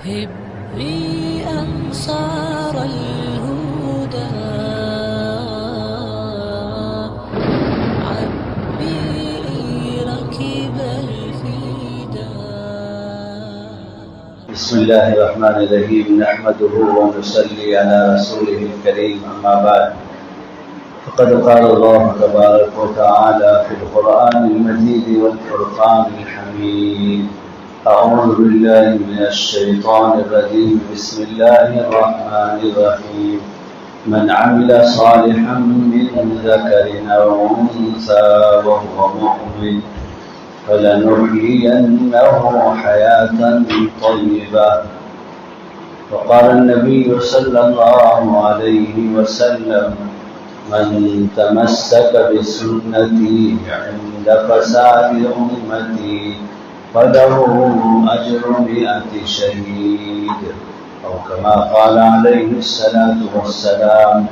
هبي أنصار الهدى عبي ركب الفدا. بسم الله الرحمن الرحيم. نحمده ونصلي على رسوله الكريم. أما بعد، فقد قال الله تبارك وتعالى في القرآن المجيد والفرقان الحميد: أعوذ بالله من الشيطان الرجيم. بسم الله الرحمن الرحيم. من عمل صالحا من ذكر أو أنثى وهو مؤمن فلنحيينه حياة طيبة. وقال النبي صلى الله عليه وسلم: من تمسك بسنتي عند فساد أمتي فله أجر 100 شهيد، أو كما قال عليه الصلاة والسلام.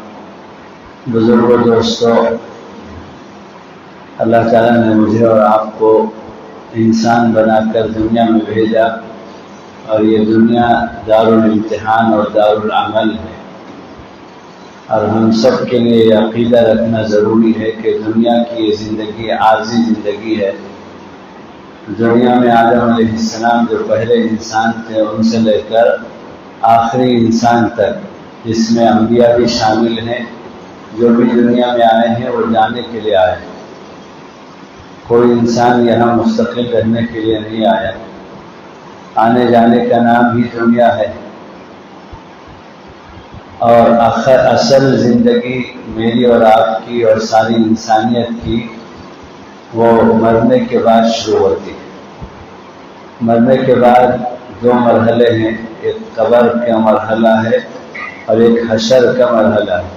بزرگ دوستو، اللہ تعالیٰ نے مجھے اور آپ کو انسان بنا کر دنیا میں بھیجا، اور یہ دنیا دارالامتحان اور دارالعمل ہے، اور ہم سب کے لیے یہ عقیدہ رکھنا ضروری ہے کہ دنیا کی یہ زندگی عارضی زندگی ہے۔ دنیا میں آدم علیہ السلام جو پہلے انسان تھے، ان سے لے کر آخری انسان تک، جس میں انبیاء بھی شامل ہیں، جو بھی دنیا میں آئے ہیں وہ جانے کے لیے آئے ہیں۔ کوئی انسان یہاں مستقل رہنے کے لیے نہیں آیا، آنے جانے کا نام ہی دنیا ہے۔ اور اصل زندگی میری اور آپ کی اور ساری انسانیت کی وہ مرنے کے بعد شروع ہوتی ہے۔ مرنے کے بعد 2 مرحلے ہیں، ایک قبر کا مرحلہ ہے اور ایک حشر کا مرحلہ ہے۔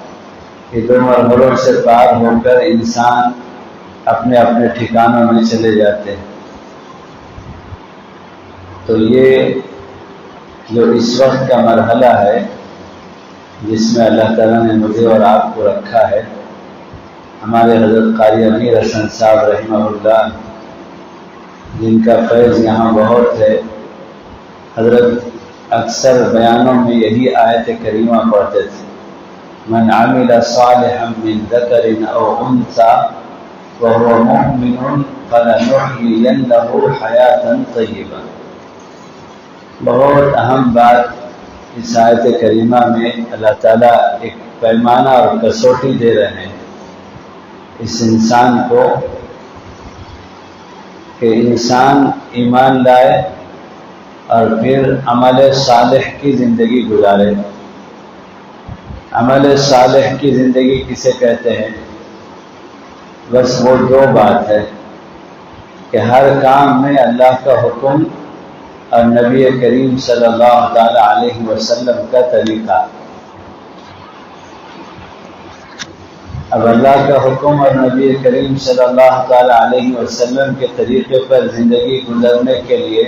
یہ 2 مرحلوں سے پار ہو کر انسان اپنے اپنے ٹھکانوں میں چلے جاتے ہیں۔ تو یہ جو اس وقت کا مرحلہ ہے، جس میں اللہ تعالیٰ نے مجھے اور آپ کو رکھا ہے، ہمارے حضرت قاری امیر حسن صاحب رحمہ اللہ، جن کا فیض یہاں بہت ہے، حضرت اکثر بیانوں میں یہی آیت کریمہ پڑھتے تھے: من عمل صالحا من ذکر او انثى وهو مؤمن فلنحيينه حیاة طیبہ۔ بہت اہم بات اس آیت کریمہ میں اللہ تعالیٰ ایک پیمانہ اور کسوٹی دے رہے ہیں اس انسان کو، کہ انسان ایمان لائے اور پھر عمل صالح کی زندگی گزارے۔ عمل صالح کی زندگی کسے کہتے ہیں؟ بس وہ 2 بات ہے کہ ہر کام میں اللہ کا حکم اور نبی کریم صلی اللہ تعالی علیہ وسلم کا طریقہ۔ اب اللہ کا حکم اور نبی کریم صلی اللہ تعالی علیہ وسلم کے طریقے پر زندگی گزارنے کے لیے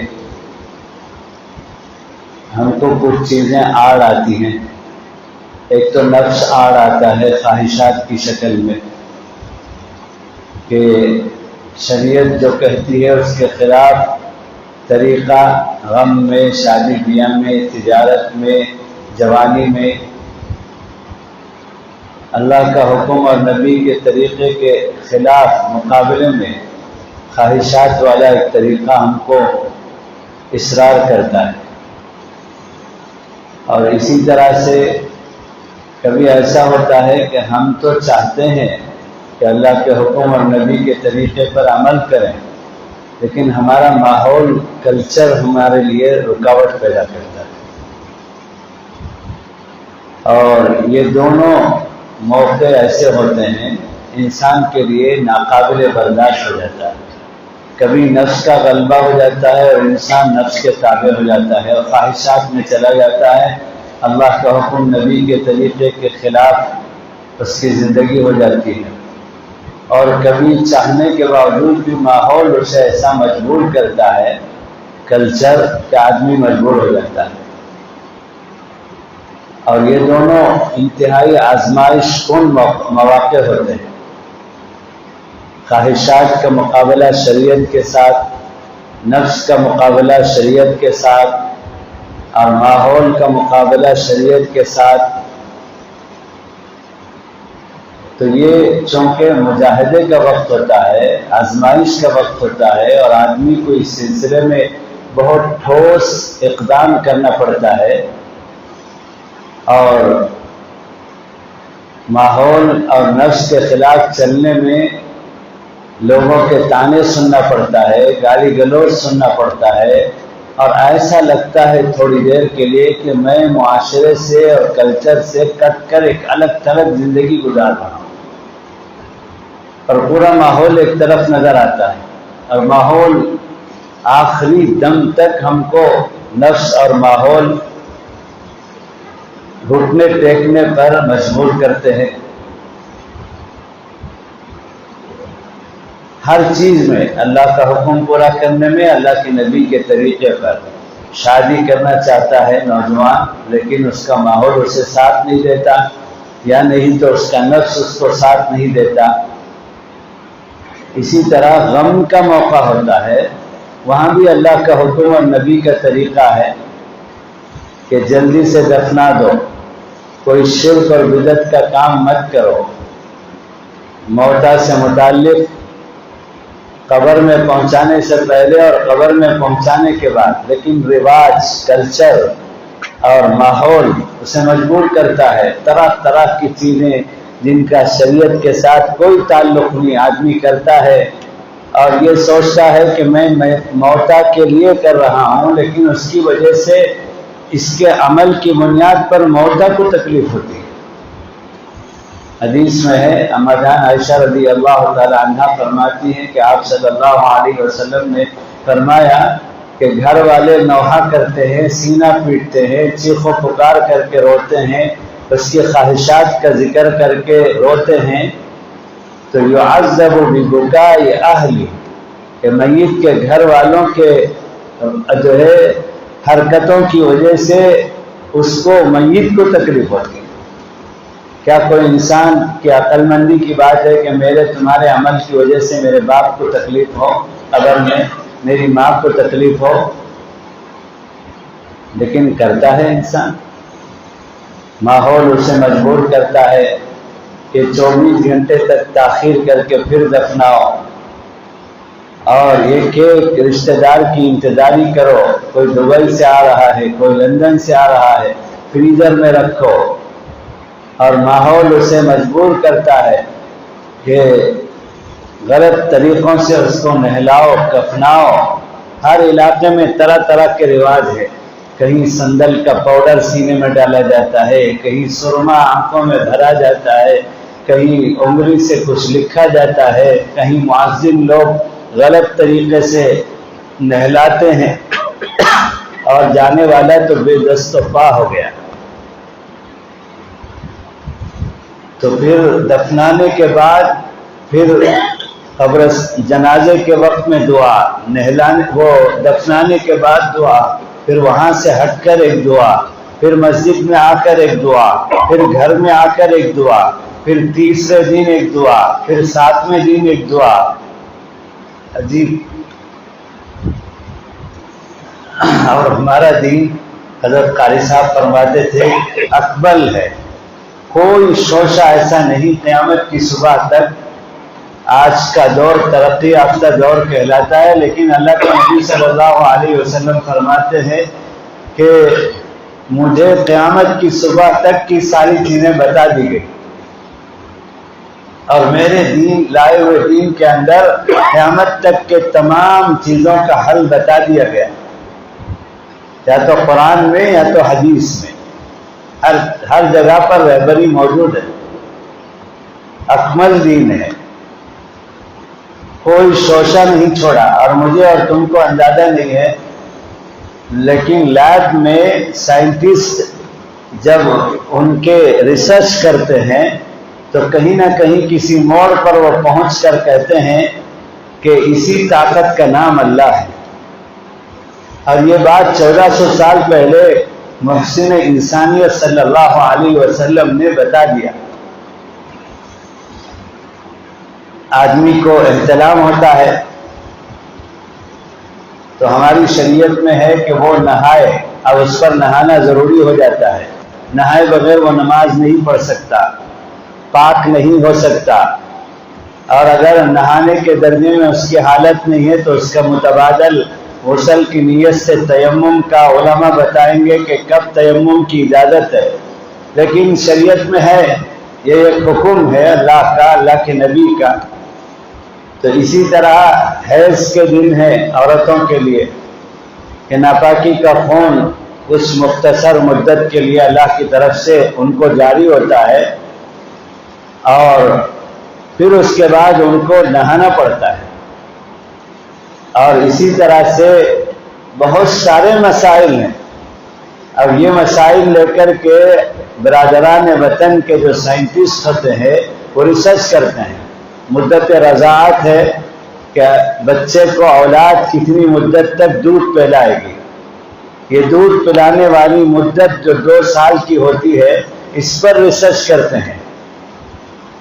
ہم کو کچھ چیزیں آڑ آتی ہیں۔ ایک تو نفس آڑ آتا ہے خواہشات کی شکل میں، کہ شریعت جو کہتی ہے اس کے خلاف طریقہ غم میں، شادی بیاہ میں، تجارت میں، جوانی میں اللہ کا حکم اور نبی کے طریقے کے خلاف مقابلے میں خواہشات والا ایک طریقہ ہم کو اصرار کرتا ہے۔ اور اسی طرح سے کبھی ایسا ہوتا ہے کہ ہم تو چاہتے ہیں کہ اللہ کے حکم اور نبی کے طریقے پر عمل کریں، لیکن ہمارا ماحول، کلچر ہمارے لیے رکاوٹ پیدا کرتا ہے، اور یہ دونوں موقع ایسے ہوتے ہیں انسان کے لیے ناقابل برداشت ہو جاتا ہے۔ کبھی نفس کا غلبہ ہو جاتا ہے اور انسان نفس کے تابع ہو جاتا ہے اور خواہشات میں چلا جاتا ہے، اللہ کا حکم نبی کے طریقے کے خلاف اس کی زندگی ہو جاتی ہے۔ اور کبھی چاہنے کے باوجود بھی ماحول اسے ایسا مجبور کرتا ہے، کلچر، کہ آدمی مجبور ہو جاتا ہے۔ اور یہ دونوں انتہائی آزمائش کن مواقع ہوتے ہیں۔ خواہشات کا مقابلہ شریعت کے ساتھ، نفس کا مقابلہ شریعت کے ساتھ، اور ماحول کا مقابلہ شریعت کے ساتھ، تو یہ چونکہ مجاہدے کا وقت ہوتا ہے، آزمائش کا وقت ہوتا ہے، اور آدمی کو اس سلسلے میں بہت ٹھوس اقدام کرنا پڑتا ہے، اور ماحول اور نفس کے خلاف چلنے میں لوگوں کے طعنے سننا پڑتا ہے، گالی گلوچ سننا پڑتا ہے، اور ایسا لگتا ہے تھوڑی دیر کے لیے کہ میں معاشرے سے اور کلچر سے کٹ کر ایک الگ تھلگ زندگی گزار رہا ہوں، اور پورا ماحول ایک طرف نظر آتا ہے، اور ماحول آخری دم تک ہم کو نفس اور ماحول گھٹنے ٹیکنے پر مجبور کرتے ہیں۔ ہر چیز میں اللہ کا حکم پورا کرنے میں، اللہ کے نبی کے طریقے پر شادی کرنا چاہتا ہے نوجوان، لیکن اس کا ماحول اسے ساتھ نہیں دیتا، یا نہیں تو اس کا نفس اس کو ساتھ نہیں دیتا۔ اسی طرح غم کا موقع ہوتا ہے، وہاں بھی اللہ کا حکم اور نبی کا طریقہ ہے کہ جلدی سے دفنا دو، کوئی شرک اور بدعت کا کام مت کرو، موتیٰ سے متعلق قبر میں پہنچانے سے پہلے اور قبر میں پہنچانے کے بعد، لیکن رواج، کلچر اور ماحول اسے مجبور کرتا ہے، طرح طرح کی چیزیں جن کا شریعت کے ساتھ کوئی تعلق نہیں آدمی کرتا ہے، اور یہ سوچتا ہے کہ میں موتیٰ کے لیے کر رہا ہوں، لیکن اس کی وجہ سے اس کے عمل کی بنیاد پر موتیٰ کو تکلیف ہوتی ہے۔ حدیث میں ہے، اما جان عائشہ رضی اللہ تعالی عنہ فرماتی ہیں کہ آپ صلی اللہ علیہ وسلم نے فرمایا کہ گھر والے نوحہ کرتے ہیں، سینہ پیٹتے ہیں، چیخ و پکار کر کے روتے ہیں، اس کی خواہشات کا ذکر کر کے روتے ہیں، تو یعذب ببکاء اہلی، کہ میت کے گھر والوں کے جو ہے حرکتوں کی وجہ سے اس کو میت کو تکلیف ہوتی ہے۔ کیا کوئی انسان کی عقل مندی کی بات ہے کہ میرے تمہارے عمل کی وجہ سے میرے باپ کو تکلیف ہو، قبر میں میری ماں کو تکلیف ہو؟ لیکن کرتا ہے انسان، ماحول اسے مجبور کرتا ہے کہ 24 گھنٹے تک تاخیر کر کے پھر دفناؤ، اور ایک ایک رشتہ دار کی انتظاری کرو، کوئی دبئی سے آ رہا ہے، کوئی لندن سے آ رہا ہے، فریزر میں رکھو، اور ماحول اسے مجبور کرتا ہے کہ غلط طریقوں سے اس کو نہلاؤ، کفناؤ۔ ہر علاقے میں طرح طرح کے رواج ہے، کہیں سندل کا پاؤڈر سینے میں ڈالا جاتا ہے، کہیں سرما آنکھوں میں بھرا جاتا ہے، کہیں انگلی سے کچھ لکھا جاتا ہے، کہیں معذن لوگ غلط طریقے سے نہلاتے ہیں، اور جانے والا تو بے دست و پا ہو گیا۔ تو پھر دفنانے کے بعد پھر قبر جنازے کے وقت میں دعا، وہ دفنانے کے بعد دعا، پھر وہاں سے ہٹ کر ایک دعا، پھر مسجد میں آ کر ایک دعا، پھر گھر میں آ کر ایک دعا، پھر تیسرے دن ایک دعا، پھر 7ویں دن ایک دعا۔ عجیب۔ اور ہمارا دین، حضرت قاری صاحب فرماتے تھے، اقبل ہے، کوئی شوشہ ایسا نہیں قیامت کی صبح تک۔ آج کا دور ترقی یافتہ دور کہلاتا ہے، لیکن اللہ کے نبی صلی اللہ علیہ وسلم فرماتے ہیں کہ مجھے قیامت کی صبح تک کی ساری چیزیں بتا دی گئی، اور میرے دین، لائے ہوئے دین کے اندر قیامت تک کے تمام چیزوں کا حل بتا دیا گیا، یا تو قرآن میں یا تو حدیث میں، ہر جگہ پر رہبری موجود ہے۔ اکمل دین ہے، کوئی شوشہ نہیں چھوڑا، اور مجھے اور تم کو اندازہ نہیں ہے، لیکن لیب میں سائنٹسٹ جب ان کے ریسرچ کرتے ہیں تو کہیں نہ کہیں کسی موڑ پر وہ پہنچ کر کہتے ہیں کہ اسی طاقت کا نام اللہ ہے، اور یہ بات 1400 سال پہلے محسن انسانیت صلی اللہ علیہ وسلم نے بتا دیا۔ آدمی کو احتلام ہوتا ہے تو تو ہماری شریعت میں ہے کہ وہ نہائے، اب اس پر نہانا ضروری ہو جاتا ہے، نہائے بغیر وہ نماز نہیں پڑھ سکتا، پاک نہیں ہو سکتا، اور اگر نہانے کے درجے میں اس کی حالت نہیں ہے تو اس کا متبادل غسل کی نیت سے تیمم کا علماء بتائیں گے کہ کب تیمم کی اجازت ہے، لیکن شریعت میں ہے، یہ ایک حکم ہے اللہ کا، اللہ کے نبی کا۔ تو اسی طرح حیض کے دن ہے عورتوں کے لیے کہ ناپاکی کا خون اس مختصر مدت کے لیے اللہ کی طرف سے ان کو جاری ہوتا ہے، اور پھر اس کے بعد ان کو نہانا پڑتا ہے۔ اور اسی طرح سے بہت سارے مسائل ہیں۔ اب یہ مسائل لے کر کے برادران وطن کے جو سائنٹسٹ ہوتے ہیں وہ ریسرچ کرتے ہیں۔ مدت رضاعت ہے کہ بچے کو اولاد کتنی مدت تک دودھ پلائے گی، یہ دودھ پلانے والی مدت جو 2 سال کی ہوتی ہے اس پر ریسرچ کرتے ہیں۔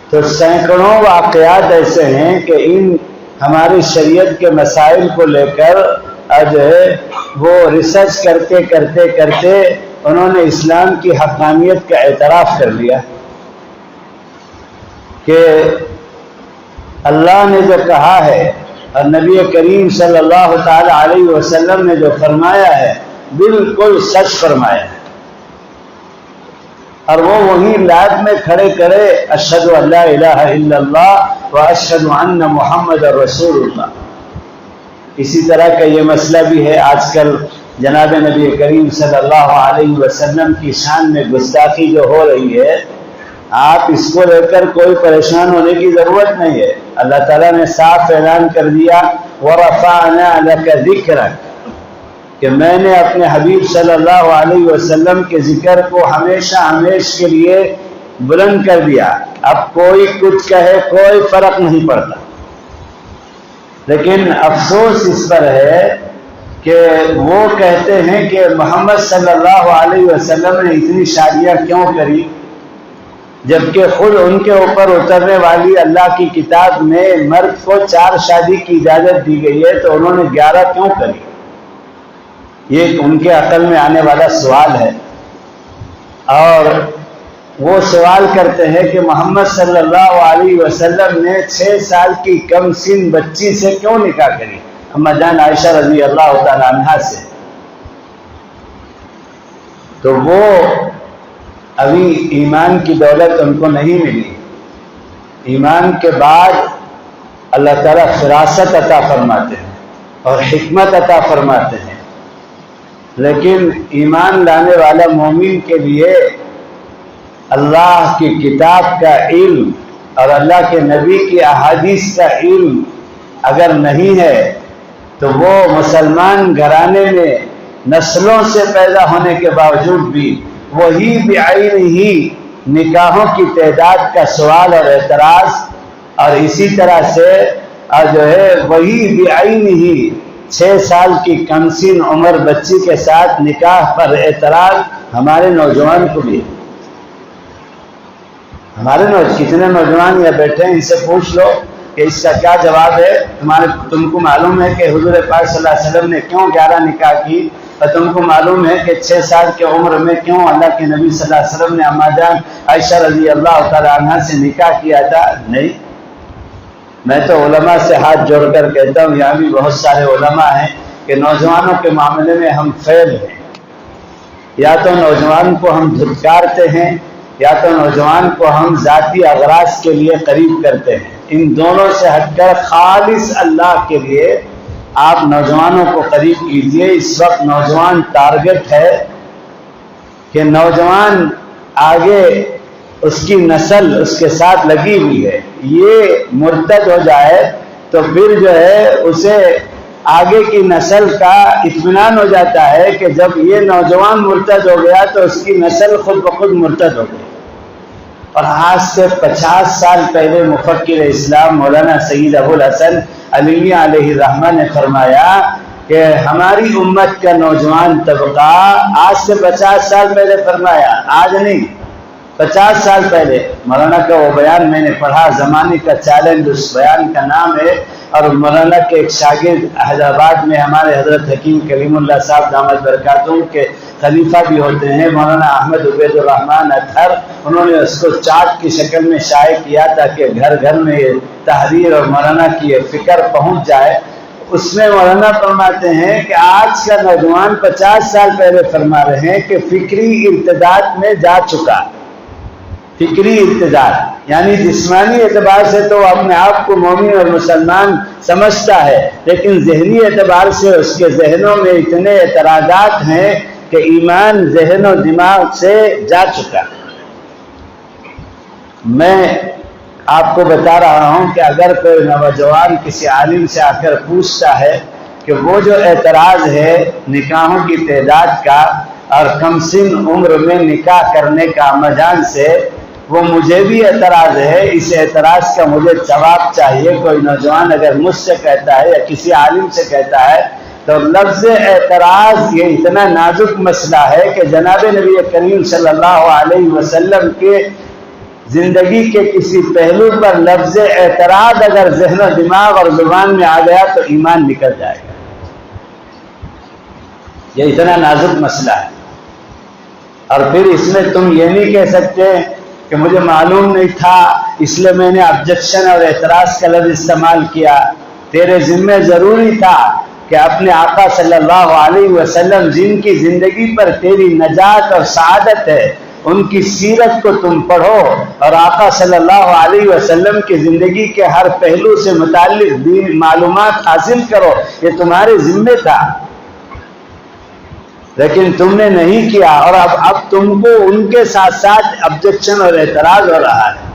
تو سینکڑوں واقعات ایسے ہیں کہ ان ہماری شریعت کے مسائل کو لے کر جو ہے وہ ریسرچ کرتے کرتے کرتے انہوں نے اسلام کی حقانیت کا اعتراف کر لیا کہ اللہ نے جو کہا ہے اور نبی کریم صلی اللہ تعالی علیہ وسلم نے جو فرمایا ہے بالکل سچ فرمایا ہے، اور وہ وہیں لائب میں کھڑے کرے اشہد ان لا الہ الا اللہ و اشہد ان محمد رسول اللہ۔ اسی طرح کا یہ مسئلہ بھی ہے، آج کل جناب نبی کریم صلی اللہ علیہ وسلم کی شان میں گستاخی جو ہو رہی ہے، آپ اس کو لے کر کوئی پریشان ہونے کی ضرورت نہیں ہے۔ اللہ تعالیٰ نے صاف اعلان کر دیا وَرَفَعْنَا لَكَ ذِكْرَكَ، کہ میں نے اپنے حبیب صلی اللہ علیہ وسلم کے ذکر کو ہمیشہ ہمیش کے لیے بلند کر دیا۔ اب کوئی کچھ کہے کوئی فرق نہیں پڑتا، لیکن افسوس اس پر ہے کہ وہ کہتے ہیں کہ محمد صلی اللہ علیہ وسلم نے اتنی شادیاں کیوں کری، جبکہ خود ان کے اوپر اترنے والی اللہ کی کتاب میں مرد کو 4 شادی کی اجازت دی گئی ہے، تو انہوں نے 11 کیوں کری؟ یہ ان کے عقل میں آنے والا سوال ہے۔ اور وہ سوال کرتے ہیں کہ محمد صلی اللہ علیہ وسلم نے 6 سال کی کم سن بچی سے کیوں نکاح کری، اما جان عائشہ رضی اللہ تعالی عنہا سے؟ تو وہ ابھی ایمان کی دولت ان کو نہیں ملی۔ ایمان کے بعد اللہ تعالیٰ فراست عطا فرماتے ہیں اور حکمت عطا فرماتے ہیں، لیکن ایمان لانے والا مومن کے لیے اللہ کی کتاب کا علم اور اللہ کے نبی کی احادیث کا علم اگر نہیں ہے تو وہ مسلمان گھرانے میں نسلوں سے پیدا ہونے کے باوجود بھی وہی بعین ہی نکاحوں کی تعداد کا سوال اور اعتراض، اور اسی طرح سے جو ہے وہی بعین ہی 6 سال کی کم سن عمر بچی کے ساتھ نکاح پر اعتراض ہمارے نوجوان کو بھی۔ ہمارے کتنے نوجوان یا بیٹھے ہیں، ان سے پوچھ لو کہ اس کا کیا جواب ہے۔ تم کو معلوم ہے کہ حضور پاک صلی اللہ علیہ وسلم نے کیوں 11 نکاح کی، اور تم کو معلوم ہے کہ 6 سال کی عمر میں کیوں اللہ کے نبی صلی اللہ علیہ وسلم نے اما جان عائشہ رضی اللہ تعالی عنہا سے نکاح کیا تھا؟ نہیں۔ میں تو علماء سے ہاتھ جوڑ کر کہتا ہوں، یہاں بھی بہت سارے علماء ہیں کہ نوجوانوں کے معاملے میں ہم فیل ہیں، یا تو نوجوان کو ہم دھتکارتے ہیں یا تو نوجوان کو ہم ذاتی اغراض کے لیے قریب کرتے ہیں۔ ان دونوں سے ہٹ کر خالص اللہ کے لیے آپ نوجوانوں کو قریب کیجئے۔ اس وقت نوجوان ٹارگٹ ہے کہ نوجوان آگے اس کی نسل اس کے ساتھ لگی ہوئی ہے، یہ مرتد ہو جائے تو پھر جو ہے اسے آگے کی نسل کا اطمینان ہو جاتا ہے کہ جب یہ نوجوان مرتد ہو گیا تو اس کی نسل خود بخود مرتد ہو گئی۔ اور آج سے 50 سال پہلے مفکر اسلام مولانا سید ابو الحسن علی علیہ الرحمہ نے فرمایا کہ ہماری امت کا نوجوان طبقہ، آج سے 50 سال پہلے فرمایا، آج نہیں 50 سال پہلے، مولانا کا وہ بیان میں نے پڑھا، زمانے کا چیلنج، اس بیان کا نام ہے اور مولانا کے ایک شاگرد حیدرآباد میں ہمارے حضرت حکیم کلیم اللہ صاحب دامت برکاتہم کے خلیفہ بھی ہوتے ہیں، مولانا احمد عبید الرحمن اطہر، انہوں نے اس کو چارٹ کی شکل میں شائع کیا تاکہ گھر گھر میں یہ تحریر اور مولانا کی یہ فکر پہنچ جائے۔ اس میں مولانا فرماتے ہیں کہ آج کا نوجوان 50 سال پہلے فرما رہے ہیں کہ فکری ارتداد میں جا چکا۔ فکری ارتداد یعنی جسمانی اعتبار سے تو اپنے آپ کو مومن اور مسلمان سمجھتا ہے، لیکن ذہنی اعتبار سے اس کے ذہنوں میں اتنے اعتراضات ہیں کہ ایمان ذہن و دماغ سے جا چکا۔ میں آپ کو بتا رہا ہوں کہ اگر کوئی نوجوان کسی عالم سے آ کر پوچھتا ہے کہ وہ جو اعتراض ہے نکاحوں کی تعداد کا اور کم سن عمر میں نکاح کرنے کا امجان سے، وہ مجھے بھی اعتراض ہے، اس اعتراض کا مجھے جواب چاہیے۔ کوئی نوجوان اگر مجھ سے کہتا ہے یا کسی عالم سے کہتا ہے تو لفظ اعتراض یہ اتنا نازک مسئلہ ہے کہ جناب نبی کریم صلی اللہ علیہ وسلم کے زندگی کے کسی پہلو پر لفظ اعتراض اگر ذہن و دماغ اور زبان میں آ گیا تو ایمان نکل جائے گا۔ یہ اتنا نازک مسئلہ ہے، اور پھر اس میں تم یہ نہیں کہہ سکتے کہ مجھے معلوم نہیں تھا اس لیے میں نے آبجیکشن اور اعتراض کا لفظ استعمال کیا۔ تیرے ذمہ ضروری تھا کہ اپنے آقا صلی اللہ علیہ وسلم جن کی زندگی پر تیری نجات اور سعادت ہے ان کی سیرت کو تم پڑھو اور آقا صلی اللہ علیہ وسلم کی زندگی کے ہر پہلو سے متعلق دین معلومات حاصل کرو، یہ تمہارے ذمہ تھا، لیکن تم نے نہیں کیا، اور اب تم کو ان کے ساتھ ساتھ آبجیکشن اور اعتراض ہو رہا ہے۔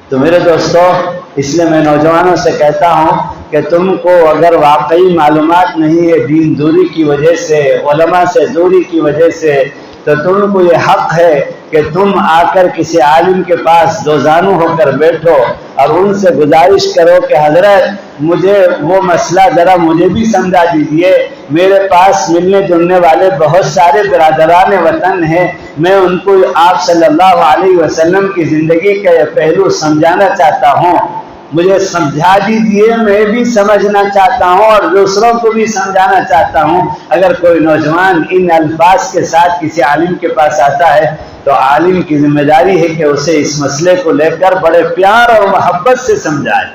تو میرے دوستو، اس لیے میں نوجوانوں سے کہتا ہوں کہ تم کو اگر واقعی معلومات نہیں ہے دین دوری کی وجہ سے، علماء سے دوری کی وجہ سے، تو تم کو یہ حق ہے کہ تم آ کر کسی عالم کے پاس دو زانو ہو کر بیٹھو اور ان سے گزارش کرو کہ حضرت مجھے وہ مسئلہ ذرا مجھے بھی سمجھا دیجئے، میرے پاس ملنے جلنے والے بہت سارے برادران وطن ہیں، میں ان کو آپ صلی اللہ علیہ وسلم کی زندگی کا یہ پہلو سمجھانا چاہتا ہوں، مجھے سمجھا دیجئے، میں بھی سمجھنا چاہتا ہوں اور دوسروں کو بھی سمجھانا چاہتا ہوں۔ اگر کوئی نوجوان ان الفاظ کے ساتھ کسی عالم کے پاس آتا ہے تو عالم کی ذمہ داری ہے کہ اسے اس مسئلے کو لے کر بڑے پیار اور محبت سے سمجھائے،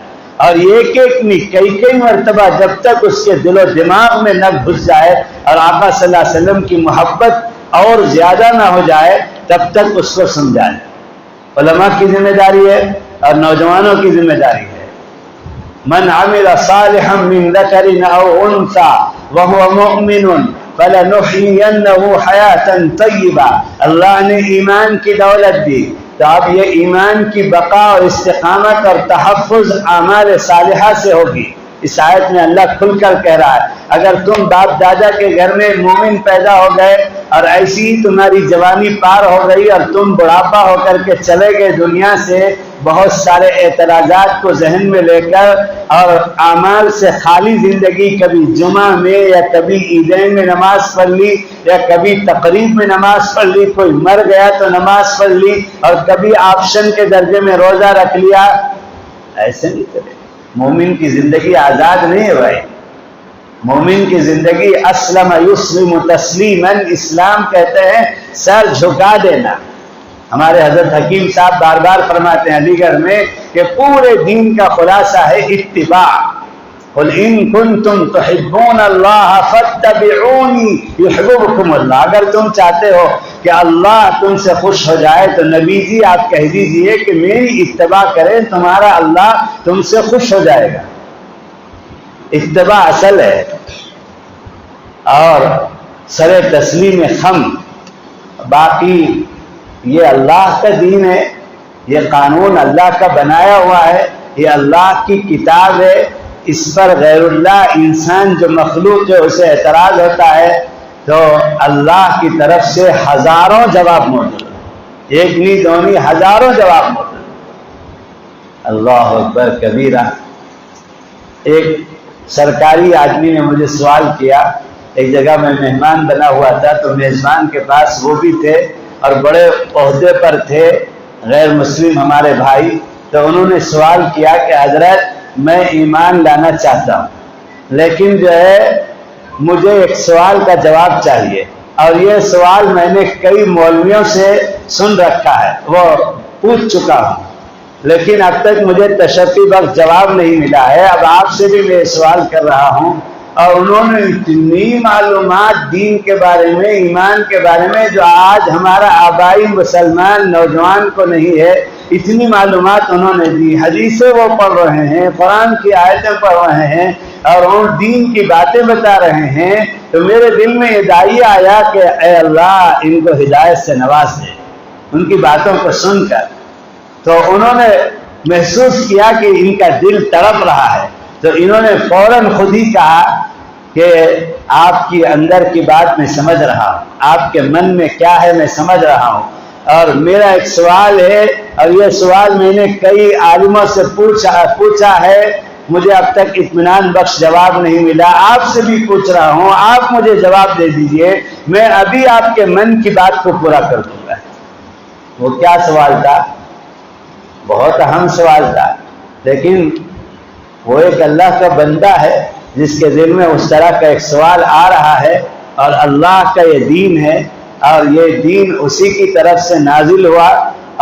اور ایک نہیں کئی مرتبہ جب تک اس کے دل و دماغ میں نہ گھس جائے اور آقا صلی اللہ علیہ وسلم کی محبت اور زیادہ نہ ہو جائے تب تک اس کو سمجھائے۔ علماء کی ذمہ داری ہے اور نوجوانوں کی ذمہ داری ہے۔ من عمل صالحا من ذکر او انثى وهو مؤمن فلنحيينه حیاتا طیبہ، اللہ نے ایمان کی دولت دی تو اب یہ ایمان کی بقا اور استقامت اور تحفظ اعمال صالحہ سے ہوگی۔ اس آیت میں اللہ کھل کر کہہ رہا ہے اگر تم باپ دادا کے گھر میں مومن پیدا ہو گئے اور ایسی ہی تمہاری جوانی پار ہو گئی اور تم بڑھاپا ہو کر کے چلے گئے دنیا سے، بہت سارے اعتراضات کو ذہن میں لے کر اور اعمال سے خالی زندگی، کبھی جمعہ میں یا کبھی عیدین میں نماز پڑھ لی یا کبھی تقریب میں نماز پڑھ لی، کوئی مر گیا تو نماز پڑھ لی اور کبھی آپشن کے درجے میں روزہ رکھ لیا، ایسے نہیں کرے۔ مومن کی زندگی آزاد نہیں ہے بھائی، مومن کی زندگی اسلم یسلم تسلیما، اسلام کہتے ہیں سر جھکا دینا۔ ہمارے حضرت حکیم صاحب بار بار فرماتے ہیں علی گڑھ میں کہ پورے دین کا خلاصہ ہے اتباع۔ قل ان کنتم تحبون اللہ فاتبعونی یحببکم اللہ، اگر تم چاہتے ہو کہ اللہ تم سے خوش ہو جائے تو نبی جی آپ کہہ دیجئے کہ میری اتباع کریں، تمہارا اللہ تم سے خوش ہو جائے گا۔ اتباع اصل ہے اور سر تسلیم خم، باقی یہ اللہ کا دین ہے، یہ قانون اللہ کا بنایا ہوا ہے، یہ اللہ کی کتاب ہے، اس پر غیر اللہ انسان جو مخلوق ہے اسے اعتراض ہوتا ہے تو اللہ کی طرف سے ہزاروں جواب موجود ہیں، ایک نہیں دو نہیں ہزاروں جواب موجود ہیں۔ اللہ اکبر کبیرہ۔ ایک سرکاری آدمی نے مجھے سوال کیا، ایک جگہ میں مہمان بنا ہوا تھا تو میزبان کے پاس وہ بھی تھے اور بڑے عہدے پر تھے غیر مسلم ہمارے بھائی، تو انہوں نے سوال کیا کہ حضرت میں ایمان لانا چاہتا ہوں، لیکن جو ہے مجھے ایک سوال کا جواب چاہیے، اور یہ سوال میں نے کئی مولویوں سے سن رکھا ہے، وہ پوچھ چکا ہوں، لیکن اب تک مجھے تشفی بخش جواب نہیں ملا ہے۔ اب آپ سے بھی میں سوال کر رہا ہوں، اور انہوں نے اتنی معلومات دین کے بارے میں، ایمان کے بارے میں، جو آج ہمارا آبائی مسلمان نوجوان کو نہیں ہے، اتنی معلومات انہوں نے دی۔ حدیثیں وہ پڑھ رہے ہیں، قرآن کی آیتیں پڑھ رہے ہیں، اور ان دین کی باتیں بتا رہے ہیں، تو میرے دل میں یہ داعیہ آیا کہ اے اللہ ان کو ہدایت سے نواز دے۔ ان کی باتوں کو سن کر تو انہوں نے محسوس کیا کہ ان کا دل تڑپ رہا ہے، تو انہوں نے فوراً خود ہی کہا کہ آپ کی اندر کی بات میں سمجھ رہا ہوں، آپ کے من میں کیا ہے میں سمجھ رہا ہوں، اور میرا ایک سوال ہے، اور یہ سوال میں نے کئی عالموں سے پوچھا ہے، مجھے اب تک اطمینان بخش جواب نہیں ملا۔ آپ سے بھی پوچھ رہا ہوں، آپ مجھے جواب دے دیجئے، میں ابھی آپ کے من کی بات کو پورا کر دوں گا۔ وہ کیا سوال تھا؟ بہت اہم سوال تھا، لیکن وہ ایک اللہ کا بندہ ہے جس کے دل میں اس طرح کا ایک سوال آ رہا ہے، اور اللہ کا یہ دین ہے، اور یہ دین اسی کی طرف سے نازل ہوا،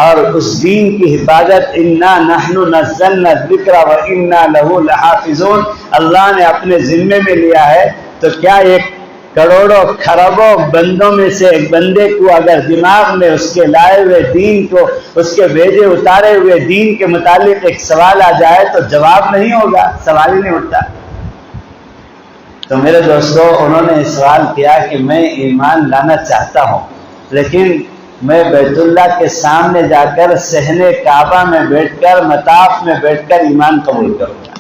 اور اس دین کی حفاظت انا نحن نزلنا الذکر وانا لہ لحافظون اللہ نے اپنے ذمے میں لیا ہے۔ تو کیا ایک کروڑوں کھربوں بندوں میں سے ایک بندے کو اگر دماغ میں اس کے لائے ہوئے دین کو، اس کے بھیجے اتارے ہوئے دین کے متعلق ایک سوال آ جائے تو جواب نہیں ہوگا، سوال ہی نہیں اٹھتا۔ تو میرے دوستو، انہوں نے سوال کیا کہ میں ایمان لانا چاہتا ہوں، لیکن میں بیت اللہ کے سامنے جا کر صحن کعبہ میں بیٹھ کر، مطاف میں بیٹھ کر ایمان قبول کروں گا۔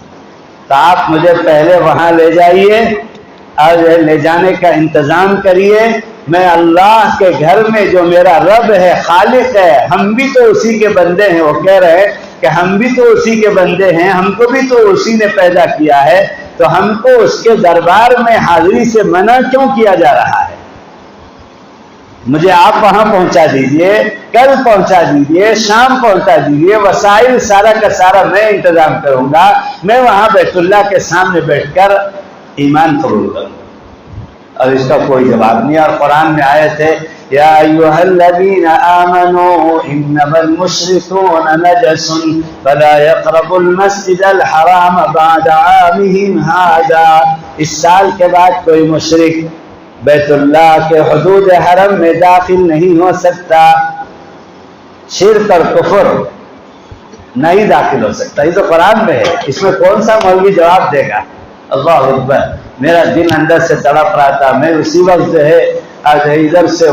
تو آپ مجھے پہلے وہاں لے جائیے، اور لے جانے کا انتظام کریے۔ میں اللہ کے گھر میں جو میرا رب ہے، خالق ہے، ہم بھی تو اسی کے بندے ہیں۔ وہ کہہ رہے ہیں کہ ہم بھی تو اسی کے بندے ہیں، ہم کو بھی تو اسی نے پیدا کیا ہے، تو ہم کو اس کے دربار میں حاضری سے منع کیوں کیا جا رہا ہے؟ مجھے آپ وہاں پہنچا دیجئے، کل پہنچا دیجئے، شام پہنچا دیجئے، وسائل سارا کا سارا میں انتظام کروں گا، میں وہاں بیت اللہ کے سامنے بیٹھ کر ایمان قبول کروں گا۔ اور اس کا کوئی جواب نہیں۔ اور قرآن میں آیت ہے یا ایھا الذین آمنوا انما المشرکون نجس فلا يقربوا المسجد الحرام بعد عامهم ھذا، اس سال کے بعد کوئی مشرک بیت اللہ کے حدود حرم میں داخل نہیں ہو سکتا، شرک اور کفر نہیں داخل ہو سکتا۔ یہ تو قرآن میں ہے، اس میں کون سا مولوی جواب دے گا؟ اللہ اکبر۔ میرا دل اندر سے تڑپ رہا تھا، میں اسی وقت جو ہے ادھر سے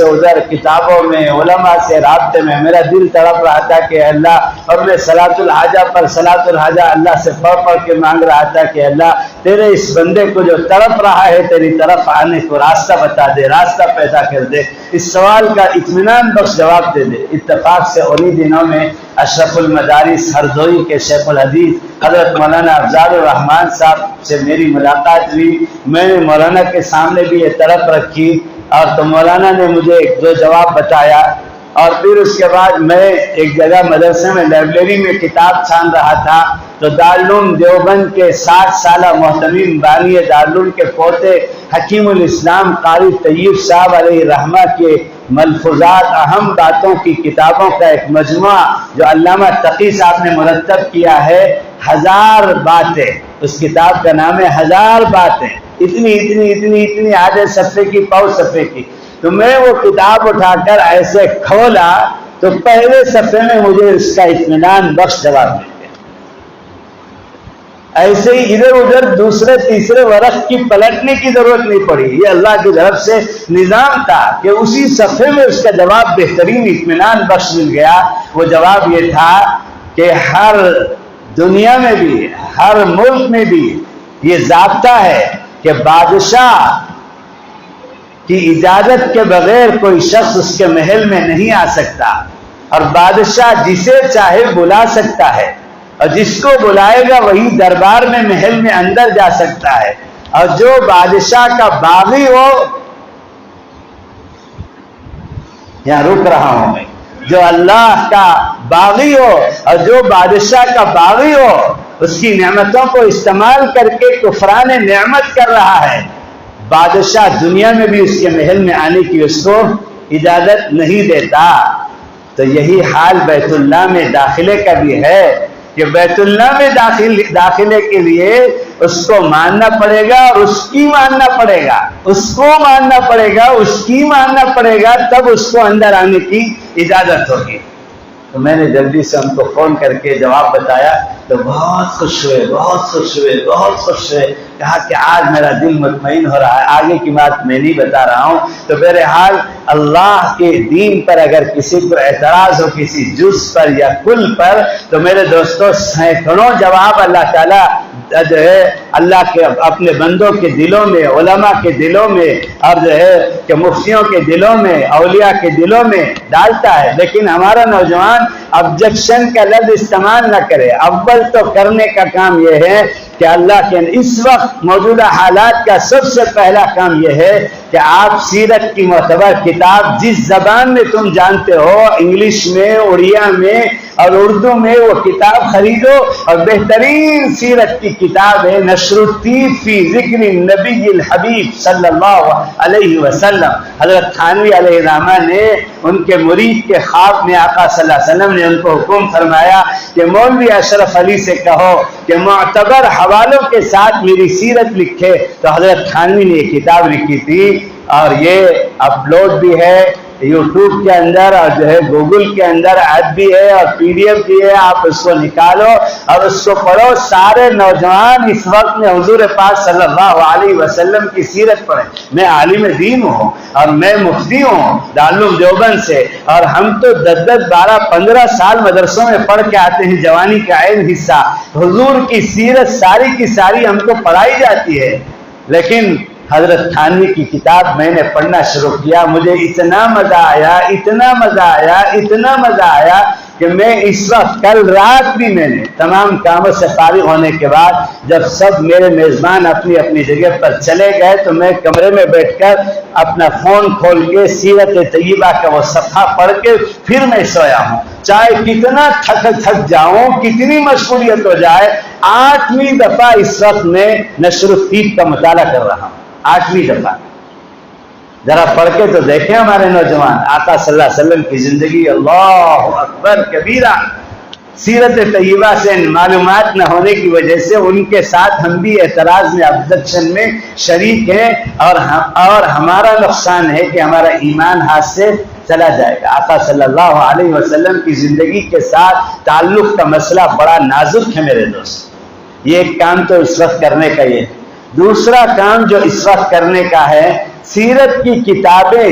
ادھر کتابوں میں، علماء سے رابطے میں، میرا دل تڑپ رہا تھا کہ اللہ، اور میں صلاۃ الحاجہ پر صلاۃ الحاجہ اللہ سے پڑھ کے مانگ رہا تھا کہ اللہ تیرے اس بندے کو جو تڑپ رہا ہے تیری طرف آنے کو راستہ بتا دے، راستہ پیدا کر دے، اس سوال کا اطمینان بخش جواب دے دے۔ اتفاق سے انہی دنوں میں اشرف المدارس ہردوئی کے شیخ الحدیث حضرت مولانا افضال الرحمان صاحب سے میری ملاقات ہوئی۔ میں نے مولانا کے سامنے بھی یہ طلب رکھی، اور تو مولانا نے مجھے ایک دو جواب بتایا، اور پھر اس کے بعد میں ایک جگہ مدرسے میں لائبریری میں کتاب چھان رہا تھا، تو دارالعلوم دیوبند کے 60 سالہ محتمم بانی دارالعلوم کے پوتے حکیم الاسلام قاری طیب صاحب علیہ رحمہ کے ملفوظات، اہم باتوں کی کتابوں کا ایک مجموعہ جو علامہ تقی صاحب نے مرتب کیا ہے، 1000 باتیں، اس کتاب کا نام ہے 1000 باتیں، اتنی آدھے صفحے کی، پاؤ صفحے کی۔ تو میں وہ کتاب اٹھا کر ایسے کھولا تو پہلے صفحے میں مجھے اس کا اطمینان بخش جواب مل گیا۔ ایسے ہی ادھر ادھر دوسرے تیسرے ورق کی پلٹنے کی ضرورت نہیں پڑی، یہ اللہ کی طرف سے نظام تھا کہ اسی صفحے میں اس کا جواب بہترین اطمینان بخش مل گیا۔ وہ جواب یہ تھا کہ ہر دنیا میں بھی، ہر ملک میں بھی یہ ضابطہ ہے کہ بادشاہ کی اجازت کے بغیر کوئی شخص اس کے محل میں نہیں آ سکتا، اور بادشاہ جسے چاہے بلا سکتا ہے، اور جس کو بلائے گا وہی دربار میں محل میں اندر جا سکتا ہے، اور جو بادشاہ کا باغی ہو، یہاں رک رہا ہوں میں، جو اللہ کا باغی ہو اور جو بادشاہ کا باغی ہو اس کی نعمتوں کو استعمال کر کے کفران نعمت کر رہا ہے، بادشاہ دنیا میں بھی اس کے محل میں آنے کی اس کو اجازت نہیں دیتا۔ تو یہی حال بیت اللہ میں داخلے کا بھی ہے کہ بیت اللہ میں داخلے کے لیے اس کو ماننا پڑے گا اور اس کی ماننا پڑے گا، اس کو ماننا پڑے گا، اس کی ماننا پڑے گا، تب اس کو اندر آنے کی اجازت ہوگی۔ تو میں نے جلدی سے ان کو فون کر کے جواب بتایا تو بہت خوش ہوئے، بہت خوش ہوئے، بہت خوش ہوئے، کہا کہ آج میرا دل مطمئن ہو رہا ہے۔ آگے کی بات میں نہیں بتا رہا ہوں۔ تو بہرحال اللہ کے دین پر اگر کسی کو اعتراض ہو کسی جز پر یا کل پر، تو میرے دوستوں سینکڑوں جواب اللہ تعالیٰ جو ہے اللہ کے اپنے بندوں کے دلوں میں، علماء کے دلوں میں، اور جو ہے کہ مفتیوں کے دلوں میں، اولیاء کے دلوں میں ڈالتا ہے۔ لیکن ہمارا نوجوان آبجیکشن کا لفظ استعمال نہ کرے۔ اول تو کرنے کا کام یہ ہے کہ اللہ کے اس وقت موجودہ حالات کا سب سے پہلا کام یہ ہے کہ آپ سیرت کی معتبر کتاب جس زبان میں تم جانتے ہو، انگلش میں، اڑیا میں اور اردو میں، وہ کتاب خریدو۔ اور بہترین سیرت کی کتاب ہے نشر الطیب فی ذکر النبی الحبیب صلی اللہ علیہ وسلم۔ حضرت تھانوی علیہ الرحمہ نے ان کے مرید کے خواب میں آقا صلی اللہ علیہ وسلم نے ان کو حکم فرمایا کہ مولوی اشرف علی سے کہو کہ معتبر حوالوں کے ساتھ میری سیرت لکھے۔ تو حضرت تھانوی نے یہ کتاب لکھی تھی اور یہ اپلوڈ بھی ہے یوٹیوب کے اندر اور جو ہے گوگل کے اندر ایپ بھی ہے اور PDF بھی ہے۔ آپ اس کو نکالو اور اس کو پڑھو۔ سارے نوجوان اس وقت میں حضور پاک صلی اللہ علیہ وسلم کی سیرت پڑھیں۔ میں عالم دین ہوں اور میں مفتی ہوں دارالعلوم دیوبند سے، اور ہم تو 10 12 15 سال مدرسوں میں پڑھ کے آتے ہیں۔ جوانی کا عین حصہ حضور کی سیرت ساری کی ساری ہم کو پڑھائی جاتی ہے، لیکن حضرت تھانوی کی کتاب میں نے پڑھنا شروع کیا۔ مجھے اتنا مزہ آیا، اتنا مزہ آیا، اتنا مزہ آیا کہ میں اس وقت کل رات بھی میں نے تمام کاموں سے فارغ ہونے کے بعد جب سب میرے میزبان اپنی اپنی جگہ پر چلے گئے تو میں کمرے میں بیٹھ کر اپنا فون کھول کے سیرت طیبہ کا وہ صفحہ پڑھ کے پھر میں سویا ہوں۔ چاہے کتنا تھک جاؤں، کتنی مشغولیت ہو جائے، 8ویں دفعہ اس وقت میں نشر الطیب کا مطالعہ کر رہا ہوں، 8ویں دفعہ۔ ذرا پڑھ کے تو دیکھیں ہمارے نوجوان، آقا صلی اللہ علیہ وسلم کی زندگی، اللہ اکبر کبیرہ۔ سیرت طیبہ سے معلومات نہ ہونے کی وجہ سے ان کے ساتھ ہم بھی اعتراض میں، آبجیکشن میں شریک ہیں، اور ہمارا نقصان ہے کہ ہمارا ایمان ہاتھ سے چلا جائے گا۔ آقا صلی اللہ علیہ وسلم کی زندگی کے ساتھ تعلق کا مسئلہ بڑا نازک ہے میرے دوست۔ یہ ایک کام تو اس وقت کرنے کا یہ۔ دوسرا کام جو اس وقت کرنے کا ہے، سیرت کی کتابیں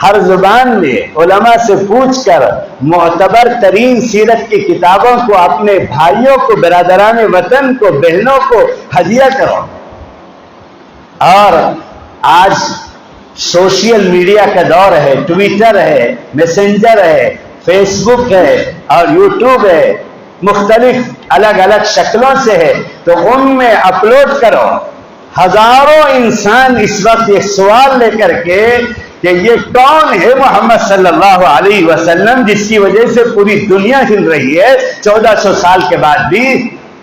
ہر زبان میں علماء سے پوچھ کر معتبر ترین سیرت کی کتابوں کو اپنے بھائیوں کو، برادران وطن کو، بہنوں کو ہدیہ کرو۔ اور آج سوشل میڈیا کا دور ہے، ٹویٹر ہے، میسنجر ہے، فیس بک ہے اور یوٹیوب ہے، مختلف الگ الگ شکلوں سے ہے، تو ان میں اپلوڈ کرو۔ ہزاروں انسان اس وقت یہ سوال لے کر کے کہ یہ کون ہے محمد صلی اللہ علیہ وسلم جس کی وجہ سے پوری دنیا ہل رہی ہے 1400 سال کے بعد بھی،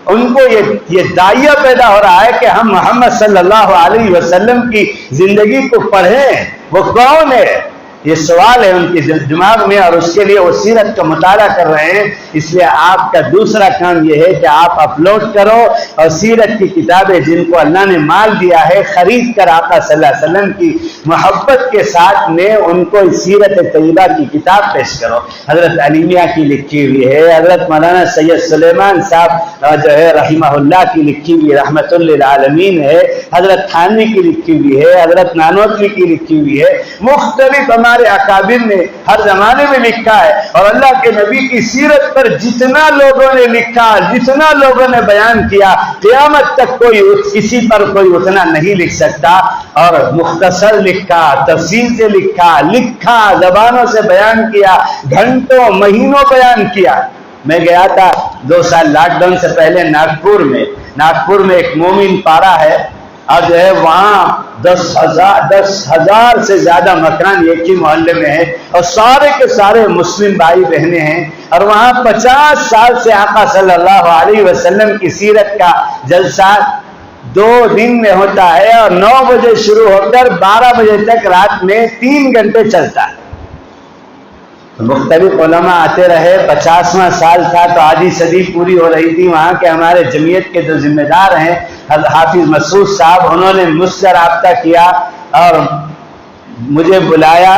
ان کو یہ داعیہ پیدا ہو رہا ہے کہ ہم محمد صلی اللہ علیہ وسلم کی زندگی کو پڑھیں۔ وہ کون ہے؟ یہ سوال ہے ان کے دماغ میں، اور اس کے لیے وہ سیرت کا مطالعہ کر رہے ہیں۔ اس لیے آپ کا دوسرا کام یہ ہے کہ آپ اپلوڈ کرو اور سیرت کی کتابیں جن کو اللہ نے مال دیا ہے خرید کر آقا صلی اللہ علیہ وسلم کی محبت کے ساتھ میں ان کو سیرت طیبہ کی کتاب پیش کرو۔ حضرت علی میاں کی لکھی ہوئی ہے، حضرت مولانا سید سلیمان صاحب جو ہے رحمہ اللہ کی لکھی ہوئی رحمت للعالمین ہے، حضرت تھانوی کی لکھی ہوئی ہے، حضرت نانوتوی کی لکھی ہوئی ہے، مختلف ہمارے اکابر نے ہر زمانے میں لکھا ہے۔ اور اللہ کے نبی کی سیرت پر جتنا لوگوں نے لکھا، جتنا لوگوں نے بیان کیا، قیامت تک کوئی کسی پر کوئی اتنا نہیں لکھ سکتا۔ اور مختصر لکھا، تفصیل سے لکھا، زبانوں سے بیان کیا، گھنٹوں مہینوں بیان کیا۔ میں گیا تھا 2 سال لاک ڈاؤن سے پہلے ناگپور میں ایک مومن پارا ہے، اور جو ہے وہاں 10,000 سے زیادہ مکان ایک ہی محلے میں ہے اور سارے کے سارے مسلم بھائی بہنیں ہیں، اور وہاں 50 سال سے آقا صلی اللہ علیہ وسلم کی سیرت کا جلسہ 2 دن میں ہوتا ہے، اور 9 بجے شروع ہو کر 12 بجے تک رات میں 3 گھنٹے چلتا ہے۔ مختلف علماء آتے رہے، 50واں سال تھا تو آدھی صدی پوری ہو رہی تھی۔ وہاں کے ہمارے جمعیت کے جو ذمہ دار ہیں حافظ مسعود صاحب، انہوں نے مجھ سے رابطہ کیا اور مجھے بلایا،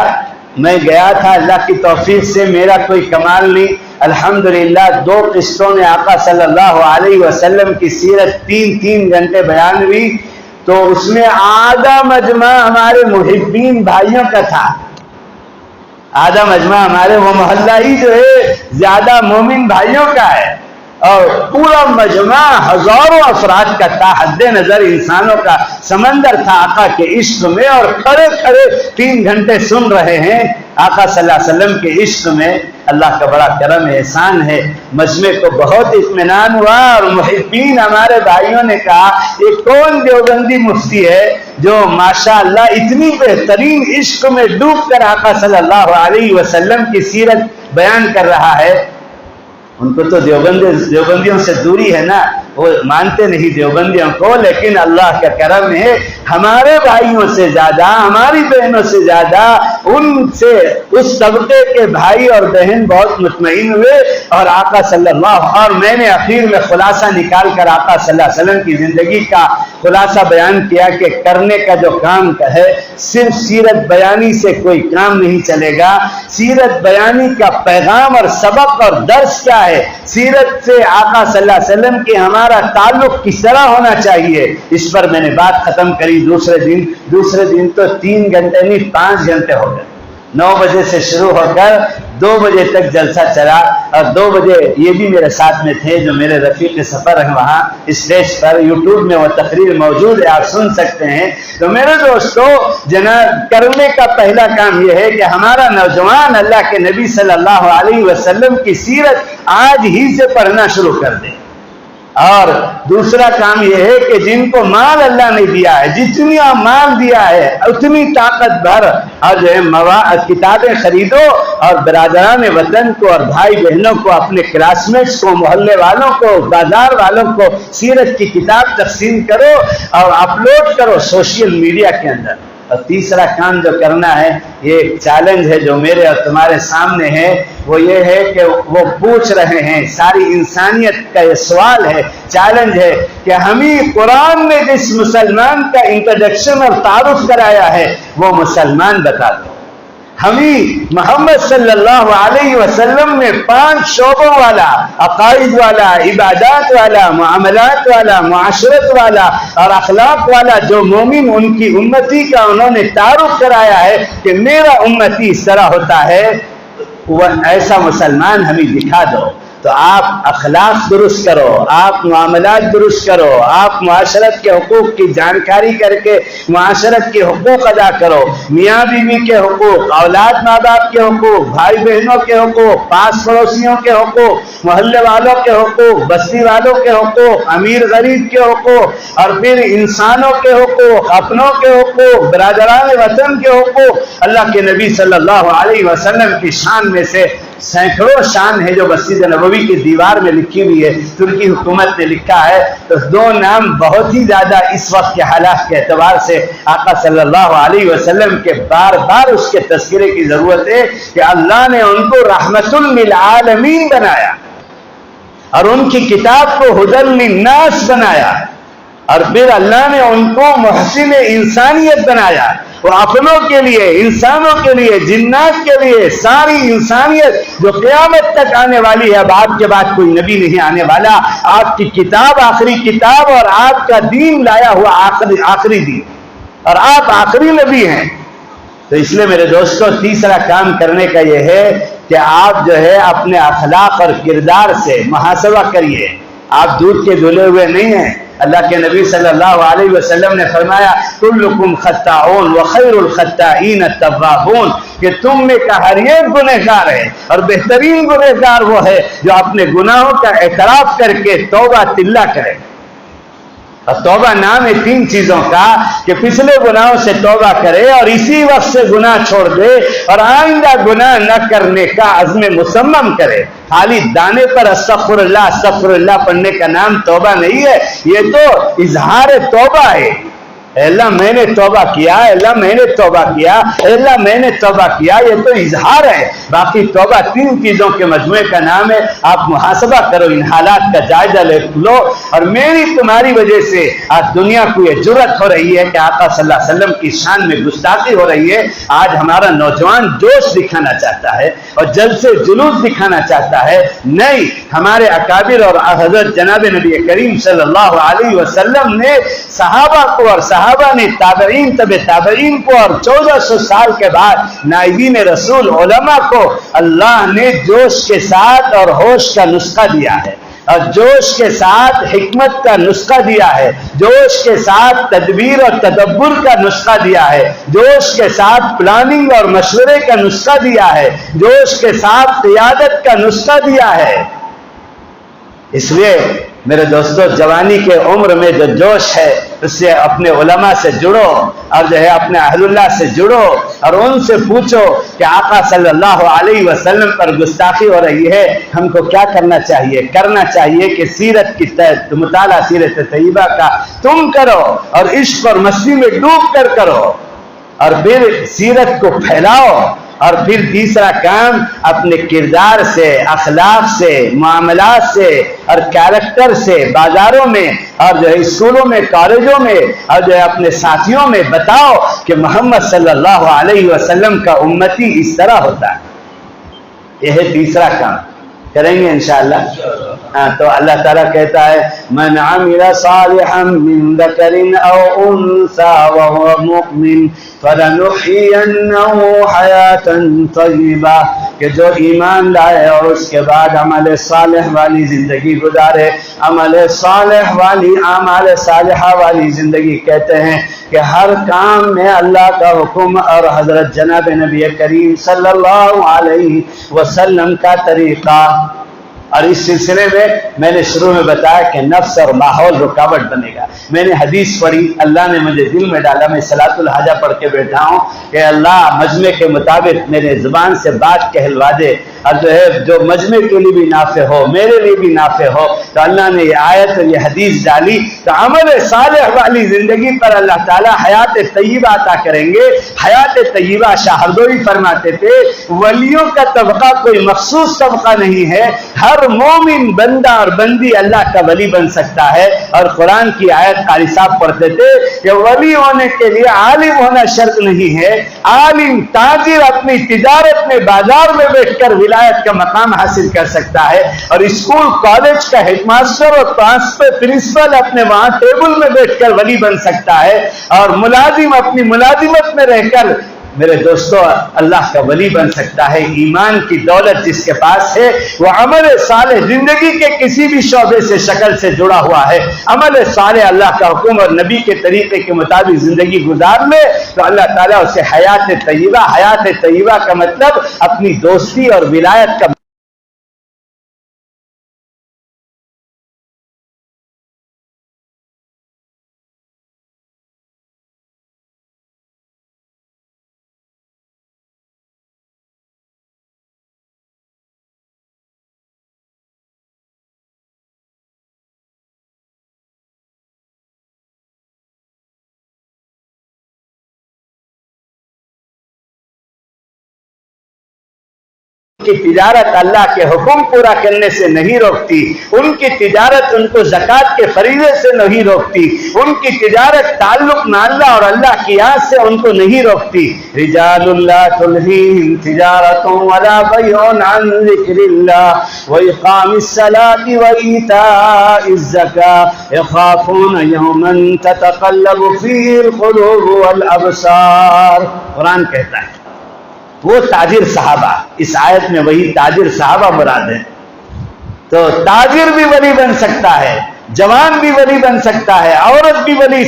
میں گیا تھا۔ اللہ کی توفیق سے میرا کوئی کمال نہیں، الحمدللہ 2 قسطوں میں آقا صلی اللہ علیہ وسلم کی سیرت 3 گھنٹے بیان ہوئی، تو اس میں آدھا مجمع ہمارے محبین بھائیوں کا تھا، آدھا مجمع ہمارے وہ محلہ ہی جو ہے زیادہ مومن بھائیوں کا ہے، اور پورا مجمع ہزاروں افراد کا تھا، حد نظر انسانوں کا سمندر تھا آقا کے عشق میں، اور کھڑے کھڑے 3 گھنٹے سن رہے ہیں آقا صلی اللہ علیہ وسلم کے عشق میں۔ اللہ کا بڑا کرم احسان ہے، مجمع کو بہت اطمینان ہوا، اور محبین ہمارے بھائیوں نے کہا یہ کون دیوبندی مفتی ہے جو ماشاءاللہ اتنی بہترین عشق میں ڈوب کر آقا صلی اللہ علیہ وسلم کی سیرت بیان کر رہا ہے۔ ان کو تو دیوبندیوں سے دوری ہے نا، وہ مانتے نہیں دیوبندیوں کو، لیکن اللہ کا کرم ہے ہمارے بھائیوں سے زیادہ، ہماری بہنوں سے زیادہ ان سے اس طبقے کے بھائی اور بہن بہت مطمئن ہوئے، اور آقا صلی اللہ، اور میں نے اخیر میں خلاصہ نکال کر آقا صلی اللہ علیہ وسلم کی زندگی کا خلاصہ بیان کیا کہ کرنے کا جو کام ہے صرف سیرت بیانی سے کوئی کام نہیں چلے گا۔ سیرت بیانی کا پیغام اور سبق اور درس کیا ہے، سیرت سے آقا صلی اللہ علیہ وسلم کے ہمارا تعلق کس طرح ہونا چاہیے، اس پر میں نے بات ختم کری۔ دوسرے دن تو 3 گھنٹے نہیں 5 گھنٹے ہو گئے، 9 بجے سے شروع ہو کر 2 بجے تک جلسہ چلا، اور 2 بجے یہ بھی میرے ساتھ میں تھے جو میرے رفیق سفر ہیں وہاں اسٹیج پر، یوٹیوب میں وہ تقریر موجود ہے، آپ سن سکتے ہیں۔ تو میرے دوستو، جناب کرنے کا پہلا کام یہ ہے کہ ہمارا نوجوان اللہ کے نبی صلی اللہ علیہ وسلم کی سیرت آج ہی سے پڑھنا شروع کر دے، اور دوسرا کام یہ ہے کہ جن کو مال اللہ نے دیا ہے، جتنی مال دیا ہے اتنی طاقت بھر، اور جو ہے کتابیں خریدو، اور برادران وطن کو اور بھائی بہنوں کو، اپنے کلاس میٹس کو، محلے والوں کو، بازار والوں کو سیرت کی کتاب تقسیم کرو اور اپلوڈ کرو سوشل میڈیا کے اندر۔ اور تیسرا کام جو کرنا ہے، یہ ایک چیلنج ہے جو میرے اور تمہارے سامنے ہے، وہ یہ ہے کہ وہ پوچھ رہے ہیں، ساری انسانیت کا یہ سوال ہے، چیلنج ہے کہ ہمیں قرآن نے جس مسلمان کا انٹروڈکشن اور تعارف کرایا ہے وہ مسلمان بتا دو۔ ہمیں محمد صلی اللہ علیہ وسلم نے 5 شعبوں والا، عقائد والا، عبادات والا، معاملات والا، معاشرت والا اور اخلاق والا جو مومن ان کی امتی کا انہوں نے تعارف کرایا ہے کہ میرا امتی اس طرح ہوتا ہے، وہ ایسا مسلمان ہمیں دکھا دو۔ تو آپ اخلاق درست کرو، آپ معاملات درست کرو، آپ معاشرت کے حقوق کی جانکاری کر کے معاشرت کے حقوق ادا کرو، میاں بیوی کے حقوق، اولاد ماں باپ کے حقوق، بھائی بہنوں کے حقوق، پاس پڑوسیوں کے حقوق، محلے والوں کے حقوق، بستی والوں کے حقوق، امیر غریب کے حقوق، اور پھر انسانوں کے حقوق، اپنوں کے حقوق، برادران وطن کے حقوق۔ اللہ کے نبی صلی اللہ علیہ وسلم کی شان میں سے سینکڑوں شان ہے جو مسجد نبوی کی دیوار میں لکھی ہوئی ہے، ترکی حکومت نے لکھا ہے۔ تو 2 نام بہت ہی زیادہ اس وقت کے حالات کے اعتبار سے آقا صلی اللہ علیہ وسلم کے بار بار اس کے تذکرے کی ضرورت ہے کہ اللہ نے ان کو رحمت للعالمین بنایا، اور ان کی کتاب کو ہدی للناس بنایا، اور پھر اللہ نے ان کو محسن انسانیت بنایا۔ وہ اپنوں کے لیے، انسانوں کے لیے، جنات کے لیے، ساری انسانیت جو قیامت تک آنے والی ہے، اب آپ کے بعد کوئی نبی نہیں آنے والا، آپ کی کتاب آخری کتاب اور آپ کا دین لایا ہوا آخری دین، اور آپ آخری نبی ہیں۔ تو اس لیے میرے دوستو، تیسرا کام کرنے کا یہ ہے کہ آپ جو ہے اپنے اخلاق اور کردار سے محاسبہ کریے۔ آپ دودھ کے دھلے ہوئے نہیں ہیں۔ اللہ کے نبی صلی اللہ علیہ وسلم نے فرمایا کلکم خطاؤن وخیر الخطائین التوابون، کہ تم میں کا ہر ایک گنہگار ہے، اور بہترین گنہگار وہ ہے جو اپنے گناہوں کا اعتراف کر کے توبہ تلہ کرے۔ اور توبہ نام ہے 3 چیزوں کا کہ پچھلے گناہوں سے توبہ کرے اور اسی وقت سے گناہ چھوڑ دے اور آئندہ گناہ نہ کرنے کا عزم مصمم کرے. خالی دانے پر استغفر اللہ پڑھنے کا نام توبہ نہیں ہے، یہ تو اظہار توبہ ہے. اللہ میں نے توبہ کیا، اللہ میں نے توبہ کیا، اللہ میں نے توبہ کیا، یہ تو اظہار ہے. باقی توبہ 3 چیزوں کے مجموعے کا نام ہے. آپ محاسبہ کرو، ان حالات کا جائزہ لو. اور میری تمہاری وجہ سے آج دنیا کو یہ جرأت ہو رہی ہے کہ آقا صلی اللہ علیہ وسلم کی شان میں گستاخی ہو رہی ہے. آج ہمارا نوجوان جوش دکھانا چاہتا ہے اور جلد سے جلوس دکھانا چاہتا ہے. نہیں، ہمارے اکابر اور حضرت جناب نبی کریم صلی اللہ علیہ وسلم نے صحابہ کو اور صحابہ نے تابعین تبع تابعین کو اور 1400 سال کے بعد نائبین رسول علماء کو اللہ نے جوش کے ساتھ اور ہوش کا نسخہ دیا ہے، اور جوش کے ساتھ حکمت کا نسخہ دیا ہے، جوش کے ساتھ تدبیر اور تدبر کا نسخہ دیا ہے، جوش کے ساتھ پلاننگ اور مشورے کا نسخہ دیا ہے، جوش کے ساتھ قیادت کا نسخہ دیا ہے. اس لیے میرے دوستو، جوانی کے عمر میں جو جوش ہے اس سے اپنے علماء سے جڑو اور جو ہے اپنے اہل اللہ سے جڑو اور ان سے پوچھو کہ آقا صلی اللہ علیہ وسلم پر گستاخی ہو رہی ہے، ہم کو کیا کرنا چاہیے؟ کرنا چاہیے کہ سیرت کی مطالعہ سیرت طیبہ کا تم کرو اور عشق اور مستی میں ڈوب کر کرو اور پھر سیرت کو پھیلاؤ. اور پھر تیسرا کام اپنے کردار سے، اخلاق سے، معاملات سے اور کیریکٹر سے بازاروں میں اور جو ہے اسکولوں میں، کالجوں میں اور جو ہے اپنے ساتھیوں میں بتاؤ کہ محمد صلی اللہ علیہ وسلم کا امتی اس طرح ہوتا ہے. یہ ہے تیسرا کام، کریں گے انشاءاللہ. تو اللہ تعالیٰ کہتا ہے من عمل صالحا من ذکر او انثى وهو مؤمن فلنحيينه حیاتا طیبہ، کہ جو ایمان لائے اور اس کے بعد عمل صالح والی زندگی گزارے. عمل صالح والی، اعمال صالحہ والی زندگی کہتے ہیں کہ ہر کام میں اللہ کا حکم اور حضرت جناب نبی کریم صلی اللہ علیہ وسلم کا طریقہ. اور اس سلسلے میں نے شروع میں بتایا کہ نفس اور ماحول رکاوٹ بنے گا. میں نے حدیث پڑھی، اللہ نے مجھے دل میں ڈالا، میں صلاۃ الحاجہ پڑھ کے بیٹھا ہوں کہ اللہ مجمع کے مطابق میرے زبان سے بات کہلوا دے اور جو ہے جو مجمع کے لیے بھی نافع ہو، میرے لیے بھی نافع ہو. تو اللہ نے یہ آیت اور یہ حدیث ڈالی تو عمل صالح والی زندگی پر اللہ تعالیٰ حیات طیبہ عطا کریں گے. حیات طیبہ شاہ ہردوئی فرماتے تھے ولیوں کا طبقہ کوئی مخصوص طبقہ نہیں ہے، ہر مومن بندہ اور بندی اللہ کا ولی بن سکتا ہے. اور قرآن کی آیت قاری صاحب پڑھتے تھے کہ ولی ہونے کے لیے عالم ہونا شرط نہیں ہے، عالم تاجر اپنی تجارت میں بازار میں بیٹھ کر ولایت کا مقام حاصل کر سکتا ہے، اور اسکول کالج کا ہیڈ ماسٹر اور پرنسپل اپنے وہاں ٹیبل میں بیٹھ کر ولی بن سکتا ہے، اور ملازم اپنی ملازمت میں رہ کر میرے دوستو اللہ کا ولی بن سکتا ہے. ایمان کی دولت جس کے پاس ہے وہ عمل صالح زندگی کے کسی بھی شعبے سے شکل سے جڑا ہوا ہے. عمل صالح اللہ کا حکم اور نبی کے طریقے کے مطابق زندگی گزار لے تو اللہ تعالیٰ اسے حیات طیبہ، حیات طیبہ کا مطلب اپنی دوستی اور ولایت کا کی تجارت اللہ کے حکم پورا کرنے سے نہیں روکتی، ان کی تجارت ان کو زکوٰۃ کے فریضے سے نہیں روکتی، ان کی تجارت تعلق میں اللہ اور اللہ کی یاد سے ان کو نہیں روکتی. رجال لا تلہیہم تجارت ولا بیع عن ذکر اللہ واقام الصلاۃ وایتاء الزکاۃ یخافون یوما تتقلب فیہ القلوب والابصار. قرآن کہتا ہے وہ تاجر صحابہ، اس آیت میں وہی تاجر صحابہ مراد ہے. تو تاجر بھی ولی بن سکتا ہے، جوان بھی ولی بن سکتا ہے، عورت بھی ولی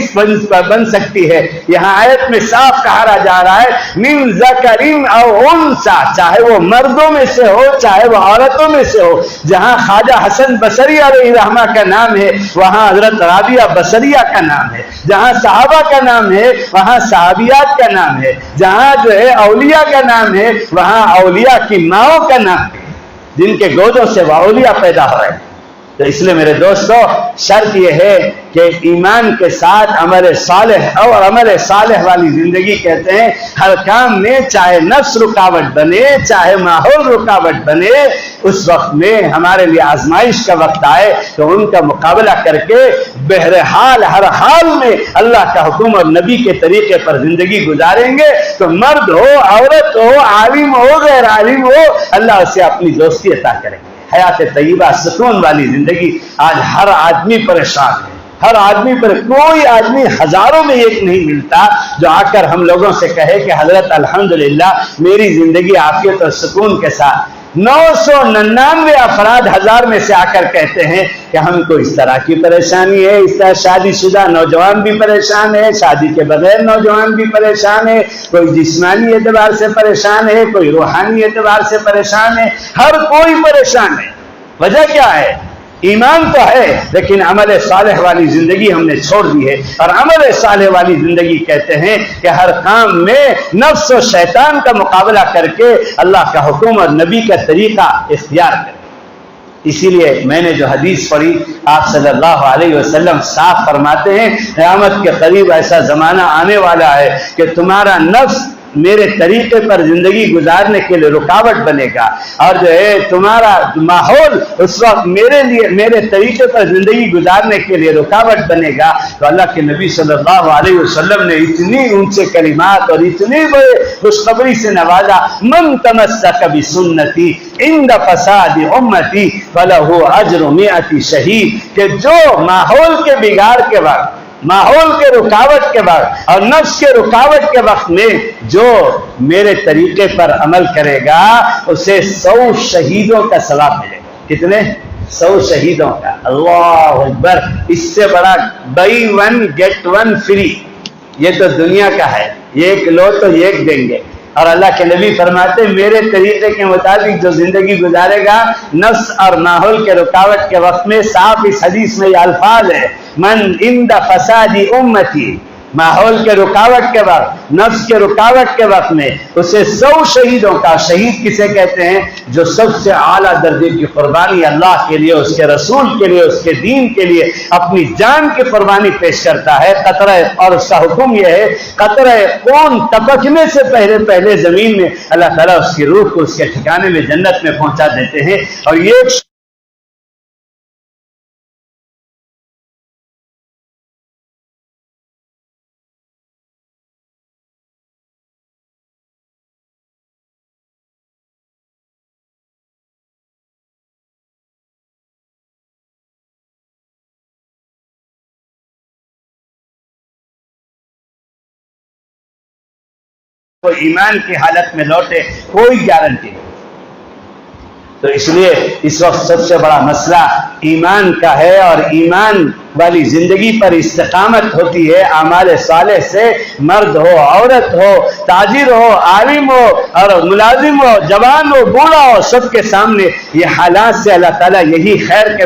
بن سکتی ہے۔ یہاں آیت میں صاف کہا جا رہا ہے من ذکر او انثی، چاہے وہ مردوں میں سے ہو چاہے وہ عورتوں میں سے ہو۔ جہاں خواجہ حسن بصری علیہ رحمہ کا نام ہے وہاں حضرت رابعہ بصریہ کا نام ہے، جہاں صحابہ کا نام ہے وہاں صحابیات کا نام ہے، جہاں جو ہے اولیاء کا نام ہے وہاں اولیاء کی ماؤں کا نام ہے جن کے گودوں سے وہ اولیاء پیدا ہو رہے ہیں۔ تو اس لیے میرے دوستو شرط یہ ہے کہ ایمان کے ساتھ عمل صالح، اور عمل صالح والی زندگی کہتے ہیں ہر کام میں چاہے نفس رکاوٹ بنے چاہے ماحول رکاوٹ بنے، اس وقت میں ہمارے لیے آزمائش کا وقت آئے تو ان کا مقابلہ کر کے بہرحال ہر حال میں اللہ کا حکم اور نبی کے طریقے پر زندگی گزاریں گے تو مرد ہو عورت ہو عالم ہو غیر عالم ہو اللہ اسے اپنی دوستی عطا کریں گے۔ حیات طیبہ سکون والی زندگی آج ہر آدمی پریشان ہے، ہر آدمی پر کوئی آدمی ہزاروں میں ایک نہیں ملتا جو آ کر ہم لوگوں سے کہے کہ حضرت الحمدللہ میری زندگی عافیت اور سکون کے ساتھ۔ 999 افراد ہزار میں سے آ کر کہتے ہیں کہ ہم کو اس طرح کی پریشانی ہے، اس طرح شادی شدہ نوجوان بھی پریشان ہے، شادی کے بغیر نوجوان بھی پریشان ہے، کوئی جسمانی اعتبار سے پریشان ہے، کوئی روحانی اعتبار سے پریشان ہے، ہر کوئی پریشان ہے۔ وجہ کیا ہے؟ ایمان تو ہے لیکن عمل صالح والی زندگی ہم نے چھوڑ دی ہے، اور عمل صالح والی زندگی کہتے ہیں کہ ہر کام میں نفس و شیطان کا مقابلہ کر کے اللہ کا حکم اور نبی کا طریقہ اختیار کریں۔ اسی لیے میں نے جو حدیث پڑھی آپ صلی اللہ علیہ وسلم صاف فرماتے ہیں قیامت کے قریب ایسا زمانہ آنے والا ہے کہ تمہارا نفس میرے طریقے پر زندگی گزارنے کے لیے رکاوٹ بنے گا، اور جو ہے تمہارا ماحول اس وقت میرے طریقے پر زندگی گزارنے کے لیے رکاوٹ بنے گا۔ تو اللہ کے نبی صلی اللہ علیہ وسلم نے اتنی اونچے کلمات اور اتنی بڑے خوشخبری سے نوازا، من تمسک بسنتی عند فساد امتی فلہ اجر 100 شہید، کہ جو ماحول کے بگاڑ کے وقت، ماحول کے رکاوٹ کے وقت اور نفس کے رکاوٹ کے وقت میں جو میرے طریقے پر عمل کرے گا اسے 100 شہیدوں کا ثواب ملے گا۔ کتنے؟ 100 شہیدوں کا۔ اللہ اکبر! اس سے بڑا buy one get one free یہ تو دنیا کا ہے، ایک لو تو ایک دیں گے۔ اور اللہ کے نبی فرماتے میرے طریقے کے مطابق جو زندگی گزارے گا نفس اور ماحول کے رکاوٹ کے وقت میں، صاف اس حدیث میں یہ الفاظ ہے من عند فساد امتی، ماحول کے رکاوٹ کے وقت، نفس کے رکاوٹ کے وقت میں اسے 100 شہیدوں کا۔ شہید کسے کہتے ہیں؟ جو سب سے اعلیٰ درجے کی قربانی اللہ کے لیے، اس کے رسول کے لیے، اس کے دین کے لیے اپنی جان کی قربانی پیش کرتا ہے۔ قطرہ، اور اس کا حکم یہ ہے قطرہ خون ٹپکنے سے پہلے زمین میں اللہ تعالیٰ اس کی روح کو اس کے ٹھکانے میں جنت میں پہنچا دیتے ہیں۔ اور یہ تو ایمان کی حالت میں لوٹے کوئی گارنٹی نہیں۔ تو اس لیے اس وقت سب سے بڑا مسئلہ ایمان کا ہے، اور ایمان والی زندگی پر استقامت ہوتی ہے اعمال صالح سے۔ مرد ہو عورت ہو تاجر ہو عالم ہو اور ملازم ہو جوان ہو بوڑھا ہو، سب کے سامنے یہ حالات سے اللہ تعالیٰ یہی خیر کے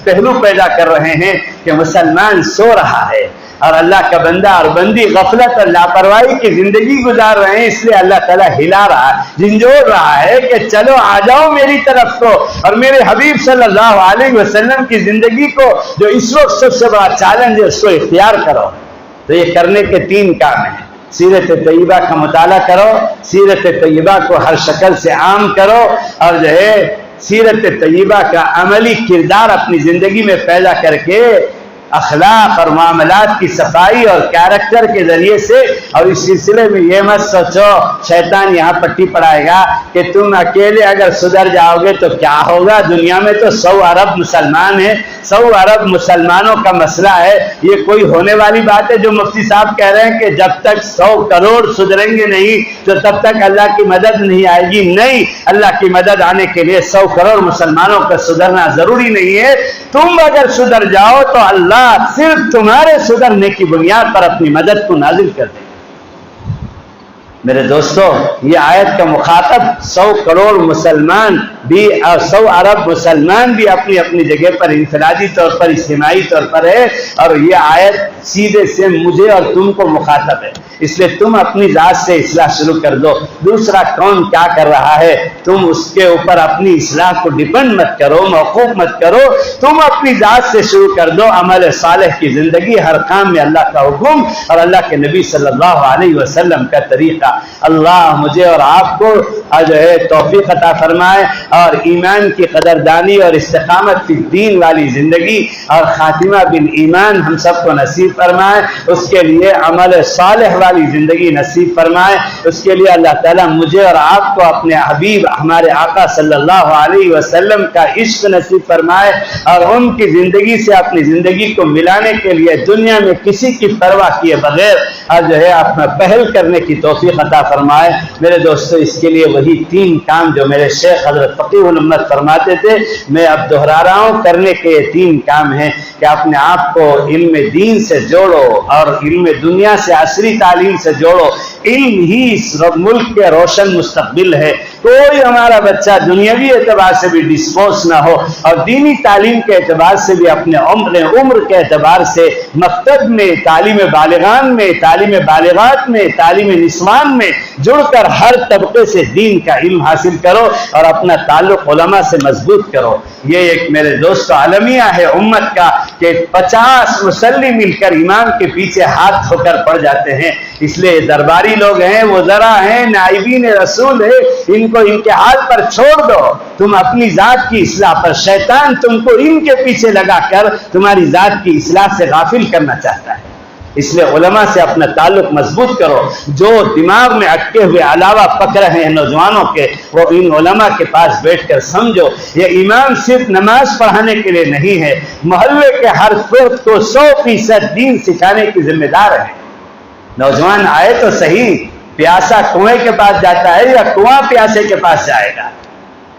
پہلو پیدا کر رہے ہیں کہ مسلمان سو رہا ہے اور اللہ کا بندہ اور بندی غفلت اور لاپرواہی کی زندگی گزار رہے ہیں، اس لیے اللہ تعالیٰ ہلا رہا ہے، جھنجھوڑ رہا ہے کہ چلو آ جاؤ میری طرف کو، اور میرے حبیب صلی اللہ علیہ وسلم کی زندگی کو جو اس وقت سب سے بڑا چیلنج ہے اس کو اختیار کرو۔ تو یہ کرنے کے 3 کام ہیں۔ سیرت طیبہ کا مطالعہ کرو، سیرت طیبہ کو ہر شکل سے عام کرو، اور جو ہے سیرت طیبہ کا عملی کردار اپنی زندگی میں پیدا کر کے اخلاق اور معاملات کی صفائی اور کیریکٹر کے ذریعے سے. اور اس سلسلے میں یہ مت سوچو شیطان یہاں پٹی پڑائے گا کہ تم اکیلے اگر سدھر جاؤ گے تو کیا ہوگا. دنیا میں تو 100 ارب مسلمان ہیں, 100 ارب مسلمانوں کا مسئلہ ہے. یہ کوئی ہونے والی بات ہے جو مفتی صاحب کہہ رہے ہیں کہ جب تک 100 کروڑ سدھریں گے نہیں تو تب تک اللہ کی مدد نہیں آئے گی. نہیں, اللہ کی مدد آنے کے لیے 100 کروڑ مسلمانوں کا سدھرنا ضروری نہیں ہے. تم اگر سدھر جاؤ تو اللہ صرف تمہارے سدھرنے کی بنیاد پر اپنی مدد کو نازل کر دے. میرے دوستو, یہ آیت کا مخاطب 100 کروڑ مسلمان بھی اور 100 ارب مسلمان بھی اپنی اپنی جگہ پر انفرادی طور پر اجتماعی طور پر ہے. اور یہ آیت سیدھے سے مجھے اور تم کو مخاطب ہے. اس لیے تم اپنی ذات سے اصلاح شروع کر دو. دوسرا کون کیا کر رہا ہے تم اس کے اوپر اپنی اصلاح کو ڈیپینڈ مت کرو, موقوف مت کرو. تم اپنی ذات سے شروع کر دو. عمل صالح کی زندگی, ہر کام میں اللہ کا حکم اور اللہ کے نبی صلی اللہ علیہ وسلم کا طریقہ. اللہ مجھے اور آپ کو جو ہے توفیق عطا فرمائے اور ایمان کی قدردانی اور استقامت فی الدین والی زندگی اور خاتمہ بالایمان ہم سب کو نصیب فرمائے. اس کے لیے عمل صالح والی زندگی نصیب فرمائے. اس کے لیے اللہ تعالیٰ مجھے اور آپ کو اپنے حبیب ہمارے آقا صلی اللہ علیہ وسلم کا عشق نصیب فرمائے اور ان کی زندگی سے اپنی زندگی کو ملانے کے لیے دنیا میں کسی کی پرواہ کیے بغیر جو ہے اپنا پہل کرنے کی توفیق عطا فرمائے. میرے دوستو, اس کے لیے وہی 3 کام جو میرے شیخ حضرت فقیہ الامت فرماتے تھے میں اب دہرا رہا ہوں. کرنے کے یہ 3 کام ہیں کہ اپنے آپ کو علم دین سے جوڑو اور علم دنیا سے عصری تعلیم سے جوڑو. علم ہی اس ملک کے روشن مستقبل ہے. کوئی ہمارا بچہ دنیاوی اعتبار سے بھی ڈسپوز نہ ہو اور دینی تعلیم کے اعتبار سے بھی اپنے عمر کے اعتبار سے مکتب میں, تعلیم بالغان میں, تعلیم بالغات میں, تعلیم نسوان میں جڑ کر ہر طبقے سے دین کا علم حاصل کرو اور اپنا تعلق علماء سے مضبوط کرو. یہ ایک میرے دوست عالمیہ ہے امت کا کہ 50 مصلی مل کر امام کے پیچھے ہاتھ دھو کر پڑ جاتے ہیں. اس لیے درباری لوگ ہیں, وزراء ہیں, نائبین رسول ہے, ان کو ان کے حال پر چھوڑ دو. تم اپنی ذات کی اصلاح پر, شیطان تم کو ان کے پیچھے لگا کر تمہاری ذات کی اصلاح سے غافل کرنا چاہتا ہے. اس لیے علماء سے اپنا تعلق مضبوط کرو. جو دماغ میں اٹکے ہوئے علاوہ پک رہے ہیں نوجوانوں کے, وہ ان علماء کے پاس بیٹھ کر سمجھو. یہ امام صرف نماز پڑھانے کے لیے نہیں ہے, محلے کے ہر فرد کو 100% دین سکھانے کی ذمہ دار ہے. نوجوان آئے تو صحیح, پیاسا کنویں کے پاس جاتا ہے یا کنواں پیاسے کے پاس جائے گا,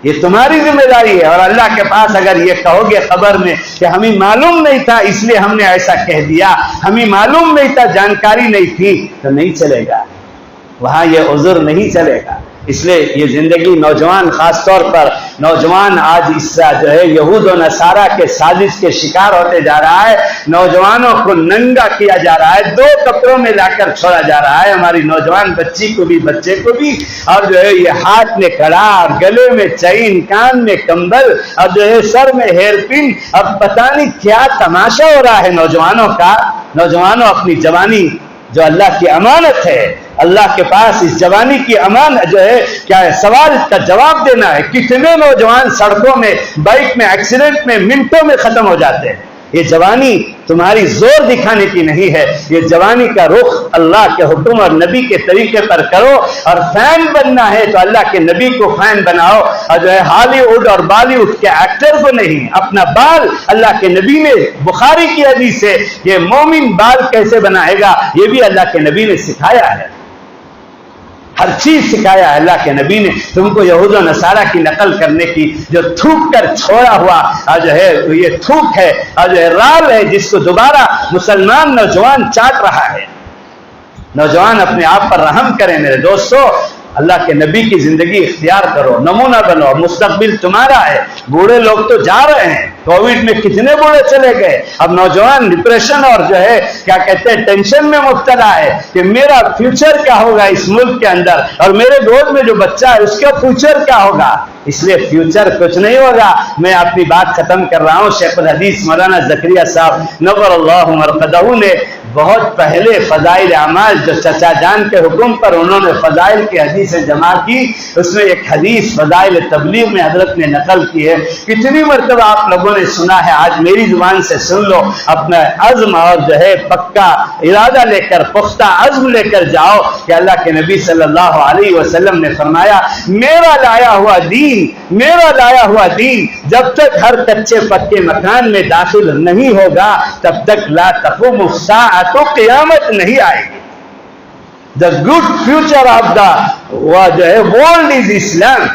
یہ تمہاری ذمہ داری ہے. اور اللہ کے پاس اگر یہ کہو گے خبر میں کہ ہمیں معلوم نہیں تھا اس لیے ہم نے ایسا کہہ دیا, ہمیں معلوم نہیں تھا, جانکاری نہیں تھی, تو نہیں چلے گا, وہاں یہ عذر نہیں چلے گا. اس لیے یہ زندگی نوجوان, خاص طور پر نوجوان آج اس جو ہے یہود و نصارہ کے سازش کے شکار ہوتے جا رہا ہے. نوجوانوں کو ننگا کیا جا رہا ہے, 2 کپڑوں میں لا کر چھوڑا جا رہا ہے, ہماری نوجوان بچی کو بھی بچے کو بھی. اور جو ہے یہ ہاتھ میں کڑا, گلے میں چین, کان میں کمبل, اور جو ہے سر میں ہیئر پن. اب پتہ نہیں کیا تماشا ہو رہا ہے نوجوانوں کا. نوجوانوں اپنی جوانی جو اللہ کی امانت ہے, اللہ کے پاس اس جوانی کی امانت جو ہے کیا ہے, سوال کا جواب دینا ہے. کتنے نوجوان سڑکوں میں, بائک میں, ایکسیڈنٹ میں منٹوں میں ختم ہو جاتے ہیں. یہ جوانی تمہاری زور دکھانے کی نہیں ہے, یہ جوانی کا رخ اللہ کے حکم اور نبی کے طریقے پر کرو. اور فین بننا ہے تو اللہ کے نبی کو فین بناؤ, اور جو ہے ہالی ووڈ اور بالی ووڈ کے ایکٹر کو نہیں. اپنا بال اللہ کے نبی نے بخاری کی حدیث سے یہ مومن بال کیسے بنائے گا یہ بھی اللہ کے نبی نے سکھایا ہے. ہر چیز سکھایا ہے اللہ کے نبی نے. تم کو یہود و نصارہ کی نقل کرنے کی, جو تھوک کر چھوڑا ہوا جو ہے یہ تھوک ہے اور جو ہے رال ہے جس کو دوبارہ مسلمان نوجوان چاٹ رہا ہے. نوجوان اپنے آپ پر رحم کریں میرے دوستو, اللہ کے نبی کی زندگی اختیار کرو, نمونہ بنو. مستقبل تمہارا ہے. بوڑھے لوگ تو جا رہے ہیں, کووڈ میں کتنے بوڑھے چلے گئے. اب نوجوان ڈپریشن اور جو ہے کیا کہتے ہیں ٹینشن میں مبتلا ہے کہ میرا فیوچر کیا ہوگا اس ملک کے اندر, اور میرے گود میں جو بچہ ہے اس کا فیوچر کیا ہوگا. اس لیے فیوچر کچھ نہیں ہوگا. میں اپنی بات ختم کر رہا ہوں. شیخ الحدیث مولانا زکریا صاحب نور اللہ مرقدہ نے بہت پہلے فضائل اعمال جو چچا جان کے حکم پر انہوں نے فضائل کی حدیثیں جمع کی، اس میں ایک حدیث فضائل تبلیغ میں حضرت نے نقل کی ہے. کتنی مرتبہ آپ لوگوں نے سنا ہے، آج میری زبان سے سن لو. اپنا عزم اور جو ہے پکا ارادہ لے کر، پختہ عزم لے کر جاؤ کہ اللہ کے نبی صلی اللہ علیہ وسلم نے فرمایا میرا لایا ہوا دین جب تک ہر کچے پکے مکان میں داخل نہیں ہوگا تب تک لا تقوم الساعۃ، قیامت نہیں آئے گی. The good future of the جو ہے world is Islam.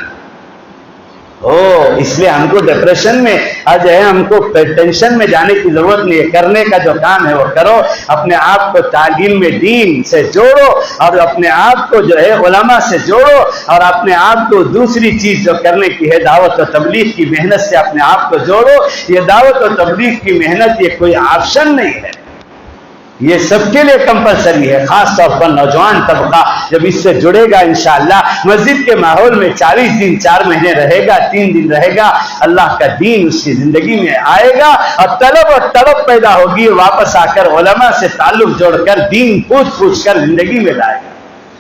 اس لیے ہم کو ڈپریشن میں جو ہے ہم کو ٹینشن میں جانے کی ضرورت نہیں ہے. کرنے کا جو کام ہے وہ کرو. اپنے آپ کو تعلیم میں دین سے جوڑو اور اپنے آپ کو جو ہے علماء سے جوڑو اور اپنے آپ کو دوسری چیز جو کرنے کی ہے دعوت و تبلیغ کی محنت سے اپنے آپ کو جوڑو. یہ دعوت و تبلیغ کی محنت یہ کوئی آپشن نہیں ہے، یہ سب کے لیے کمپلسری ہے. خاص طور پر نوجوان طبقہ جب اس سے جڑے گا انشاءاللہ مسجد کے ماحول میں 40 دن 4 مہینے رہے گا، 3 دن رہے گا، اللہ کا دین اس کی زندگی میں آئے گا اور طلب اور طلب پیدا ہوگی. واپس آ کر علماء سے تعلق جوڑ کر دین پوچھ کر زندگی میں لائے گا.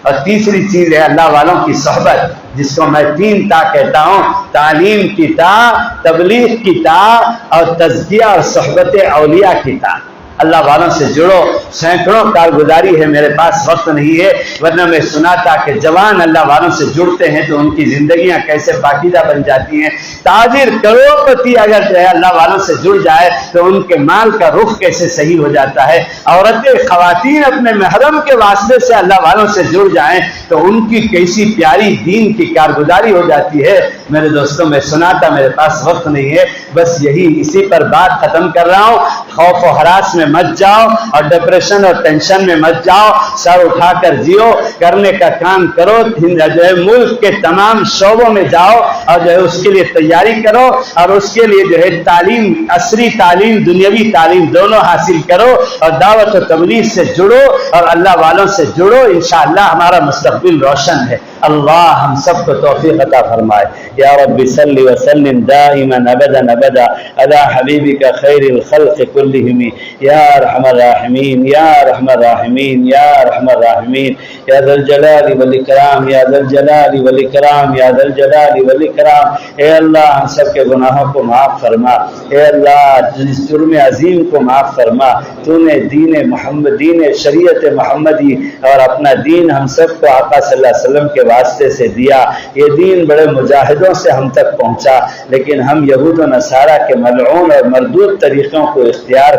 اور تیسری چیز ہے اللہ والوں کی صحبت، جس کو میں 3 تا کہتا ہوں: تعلیم کی تا، تبلیغ کی تا اور تزکیہ اور صحبت اولیاء کی تا. اللہ والوں سے جڑو. سینکڑوں کارگزاری ہے، میرے پاس وقت نہیں ہے، ورنہ میں سنا تھا کہ جوان اللہ والوں سے جڑتے ہیں تو ان کی زندگیاں کیسے پاکیزہ بن جاتی ہیں. تاجر کروڑپتی اگر جو ہے اللہ والوں سے جڑ جائے تو ان کے مال کا رخ کیسے صحیح ہو جاتا ہے. عورتیں خواتین اپنے محرم کے واسطے سے اللہ والوں سے جڑ جائیں تو ان کی کیسی پیاری دین کی کارگزاری ہو جاتی ہے. میرے دوستوں میں سنا تھا، میرے پاس وقت نہیں ہے، بس یہی اسی پر بات ختم کر رہا ہوں. خوف و ہراس میں مت جاؤ اور ڈپریشن اور ٹینشن میں مت جاؤ. سر اٹھا کر جیو، کرنے کا کام کرو. جو ہے ملک کے تمام شعبوں میں جاؤ اور جو ہے اس کے لیے تیاری کرو اور اس کے لیے جو ہے تعلیم، عصری تعلیم، دنیاوی تعلیم دونوں حاصل کرو اور دعوت و تبلیغ سے جڑو اور اللہ والوں سے جڑو. انشاءاللہ ہمارا مستقبل روشن ہے. اللہ ہم سب کو توفیق عطا فرمائے. یا رب صلی وسلم دائما ابدا علی حبیبک خیر الخلق کلہم یا ارحم الراحمین یا ارحم الراحمین یا ارحم الراحمین یا ذا الجلال والاکرام یا ذا الجلال والاکرام یا ذا الجلال والاکرام. اے اللہ ہم سب کے گناہوں کو معاف فرما. اے اللہ اس جرم عظیم کو معاف فرما. تو نے دین محمد، دین شریعت محمدی اور اپنا دین ہم سب کو آقا صلی اللہ علیہ وسلم کے واسطے سے دیا. یہ دین بڑے مجاہدوں سے ہم تک پہنچا، لیکن ہم یہود و نصارہ کے ملعون اور مردود طریقوں کو اختیار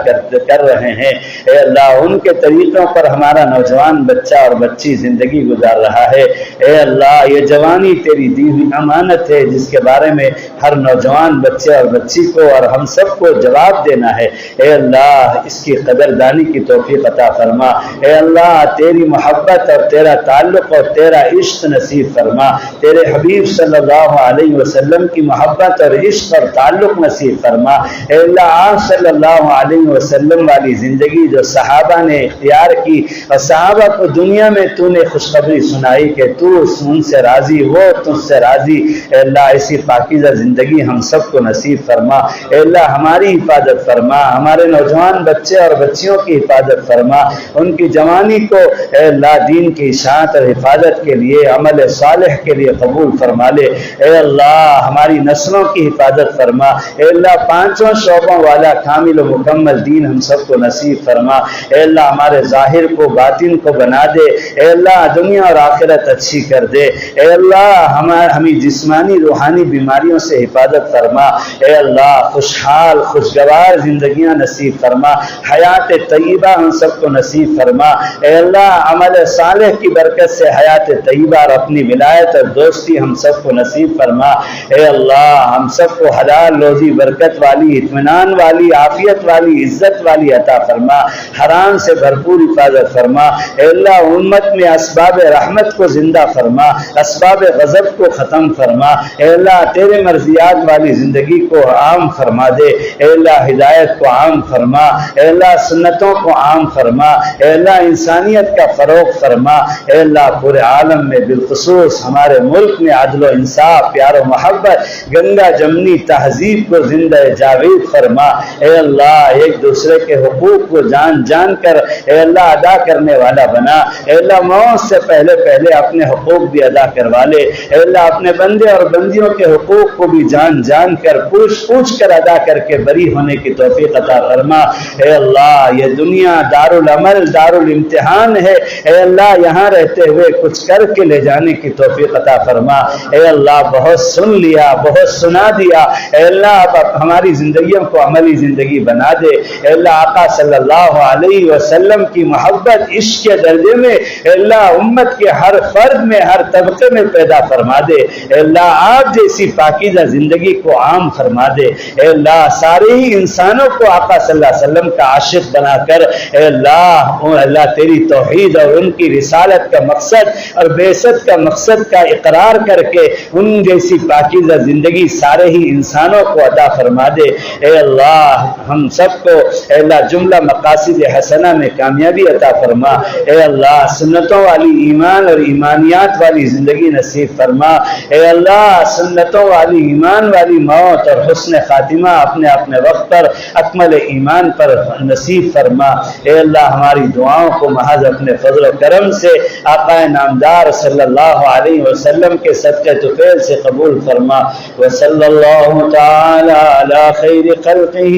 کر رہے ہیں. اے اللہ ان کے طریقوں پر ہمارا نوجوان بچہ اور بچی زندگی گزار رہا ہے. اے اللہ یہ جوانی تیری دی ہوئی امانت ہے جس کے بارے میں ہر نوجوان بچے اور بچی کو اور ہم سب کو جواب دینا ہے. اے اللہ اس کی قدردانی کی توفیق عطا فرما. اے اللہ تیری محبت اور تیرا تعلق اور تیرا عشق نصیب فرما. تیرے حبیب صلی اللہ علیہ وسلم کی محبت اور عشق اور تعلق نصیب فرما. اے اللہ آپ صلی اللہ علیہ وسلم والی زندگی جو صحابہ نے اختیار کی اور صحابہ کو دنیا میں تو نے خوشخبری سنائی کہ تو ان سے راضی ہو، تجھ سے راضی. اے اللہ ایسی پاکیزہ زندگی ہم سب کو نصیب فرما. اے اللہ ہماری حفاظت فرما، ہمارے نوجوان بچے اور بچیوں کی حفاظت فرما. ان کی جوانی کو اے اللہ دین کی اشاعت اور حفاظت کے لیے، عمل صالح کے لیے قبول فرما لے. اے اللہ ہماری نسلوں کی حفاظت فرما. اے اللہ پانچوں شعبوں والا کامل و مکمل دین ہم سب کو نصیب فرما. اے اللہ ہمارے ظاہر کو باطن کو بنا دے. اے اللہ دنیا اور آخرت اچھی کر دے. اے اللہ ہمیں جسمانی روحانی بیماریوں سے حفاظت فرما. اے اللہ خوشحال خوشگوار زندگیاں نصیب فرما. حیات طیبہ ہم سب کو نصیب فرما. اے اللہ عمل صالح کی برکت سے حیات طیبہ اور اپنی ولایت اور دوستی ہم سب کو نصیب فرما. اے اللہ ہم سب کو حلال روزی برکت والی، اطمینان والی، عافیت والی، عزت والی عطا فرما. حرام سے بھرپور حفاظت فرما. اے اللہ امت میں اسباب رحمت کو زندہ فرما، اسباب غضب کو ختم فرما. اے اللہ تیرے مرضیات والی زندگی کو عام فرما دے. اے اللہ ہدایت کو عام فرما. اے اللہ سنتوں کو عام فرما. اے اللہ انسانیت کا فروغ فرما. اے اللہ پورے عالم میں بالخصوص بالخصوص ہمارے ملک میں عدل و انصاف، پیار و محبت، گنگا جمنی تہذیب کو زندہ جاوید فرما۔ اے اللہ ایک دوسرے کے حقوق کو جان جان کر اے اللہ ادا کرنے والا بنا۔ اے اللہ موت سے پہلے پہلے اپنے حقوق بھی ادا کروا لے۔ اے اللہ اپنے بندے اور بندیوں کے حقوق کو بھی جان جان کر پوچھ کر ادا کر کے بری ہونے کی توفیق عطا فرما۔ اے اللہ یہ دنیا دارالعمل دارالامتحان ہے، اے اللہ یہاں رہتے ہوئے کچھ کر کے لے جانے کی توفیق عطا فرما۔ اے اللہ بہت سن لیا، بہت سنا دیا، اے اللہ اب ہماری زندگیوں کو عملی زندگی بنا دے۔ اے اللہ آقا صلی اللہ علیہ وسلم کی محبت عشق کے درجے میں اے اللہ امت کے ہر فرد میں ہر طبقے میں پیدا فرما دے۔ اے اللہ آپ جیسی پاکیزہ زندگی کو عام فرما دے۔ اے اللہ سارے ہی انسانوں کو آقا صلی اللہ علیہ وسلم کا عاشق بنا کر اے اللہ تیری توحید اور ان کی رسالت کا مقصد اور بعثت کا مقصد کا اقرار کر کے ان جیسی پاکیزہ زندگی سارے ہی انسانوں کو عطا فرما دے۔ اے اللہ ہم سب کو اے اللہ جملہ مقاصد حسنہ میں کامیابی عطا فرما۔ اے اللہ سنتوں والی ایمان اور ایمانیات والی زندگی نصیب فرما۔ اے اللہ سنتوں والی ایمان والی موت اور حسن خاتمہ اپنے اپنے وقت پر اکمل ایمان پر نصیب فرما۔ اے اللہ ہماری دعاؤں کو محض اپنے فضل و کرم سے آقا نامدار صلی اللہ علیہ وسلم کے صدقے طفیل سے قبول فرما۔ وصلی اللہ تعالی علی خیر خلقہ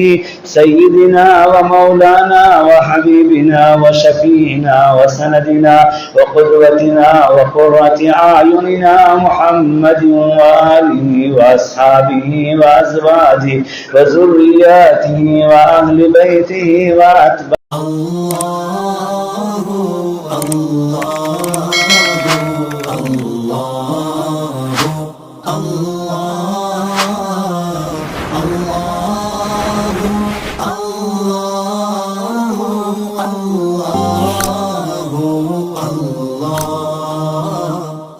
سیدنا و مولانا و حبیبنا و شفیعنا و سندنا و قدوتنا و قرۃ اعیننا محمد و آلہ و اصحابہ و ازواجہ و ذریاتہ و اہل بیتہ و اتباعہ۔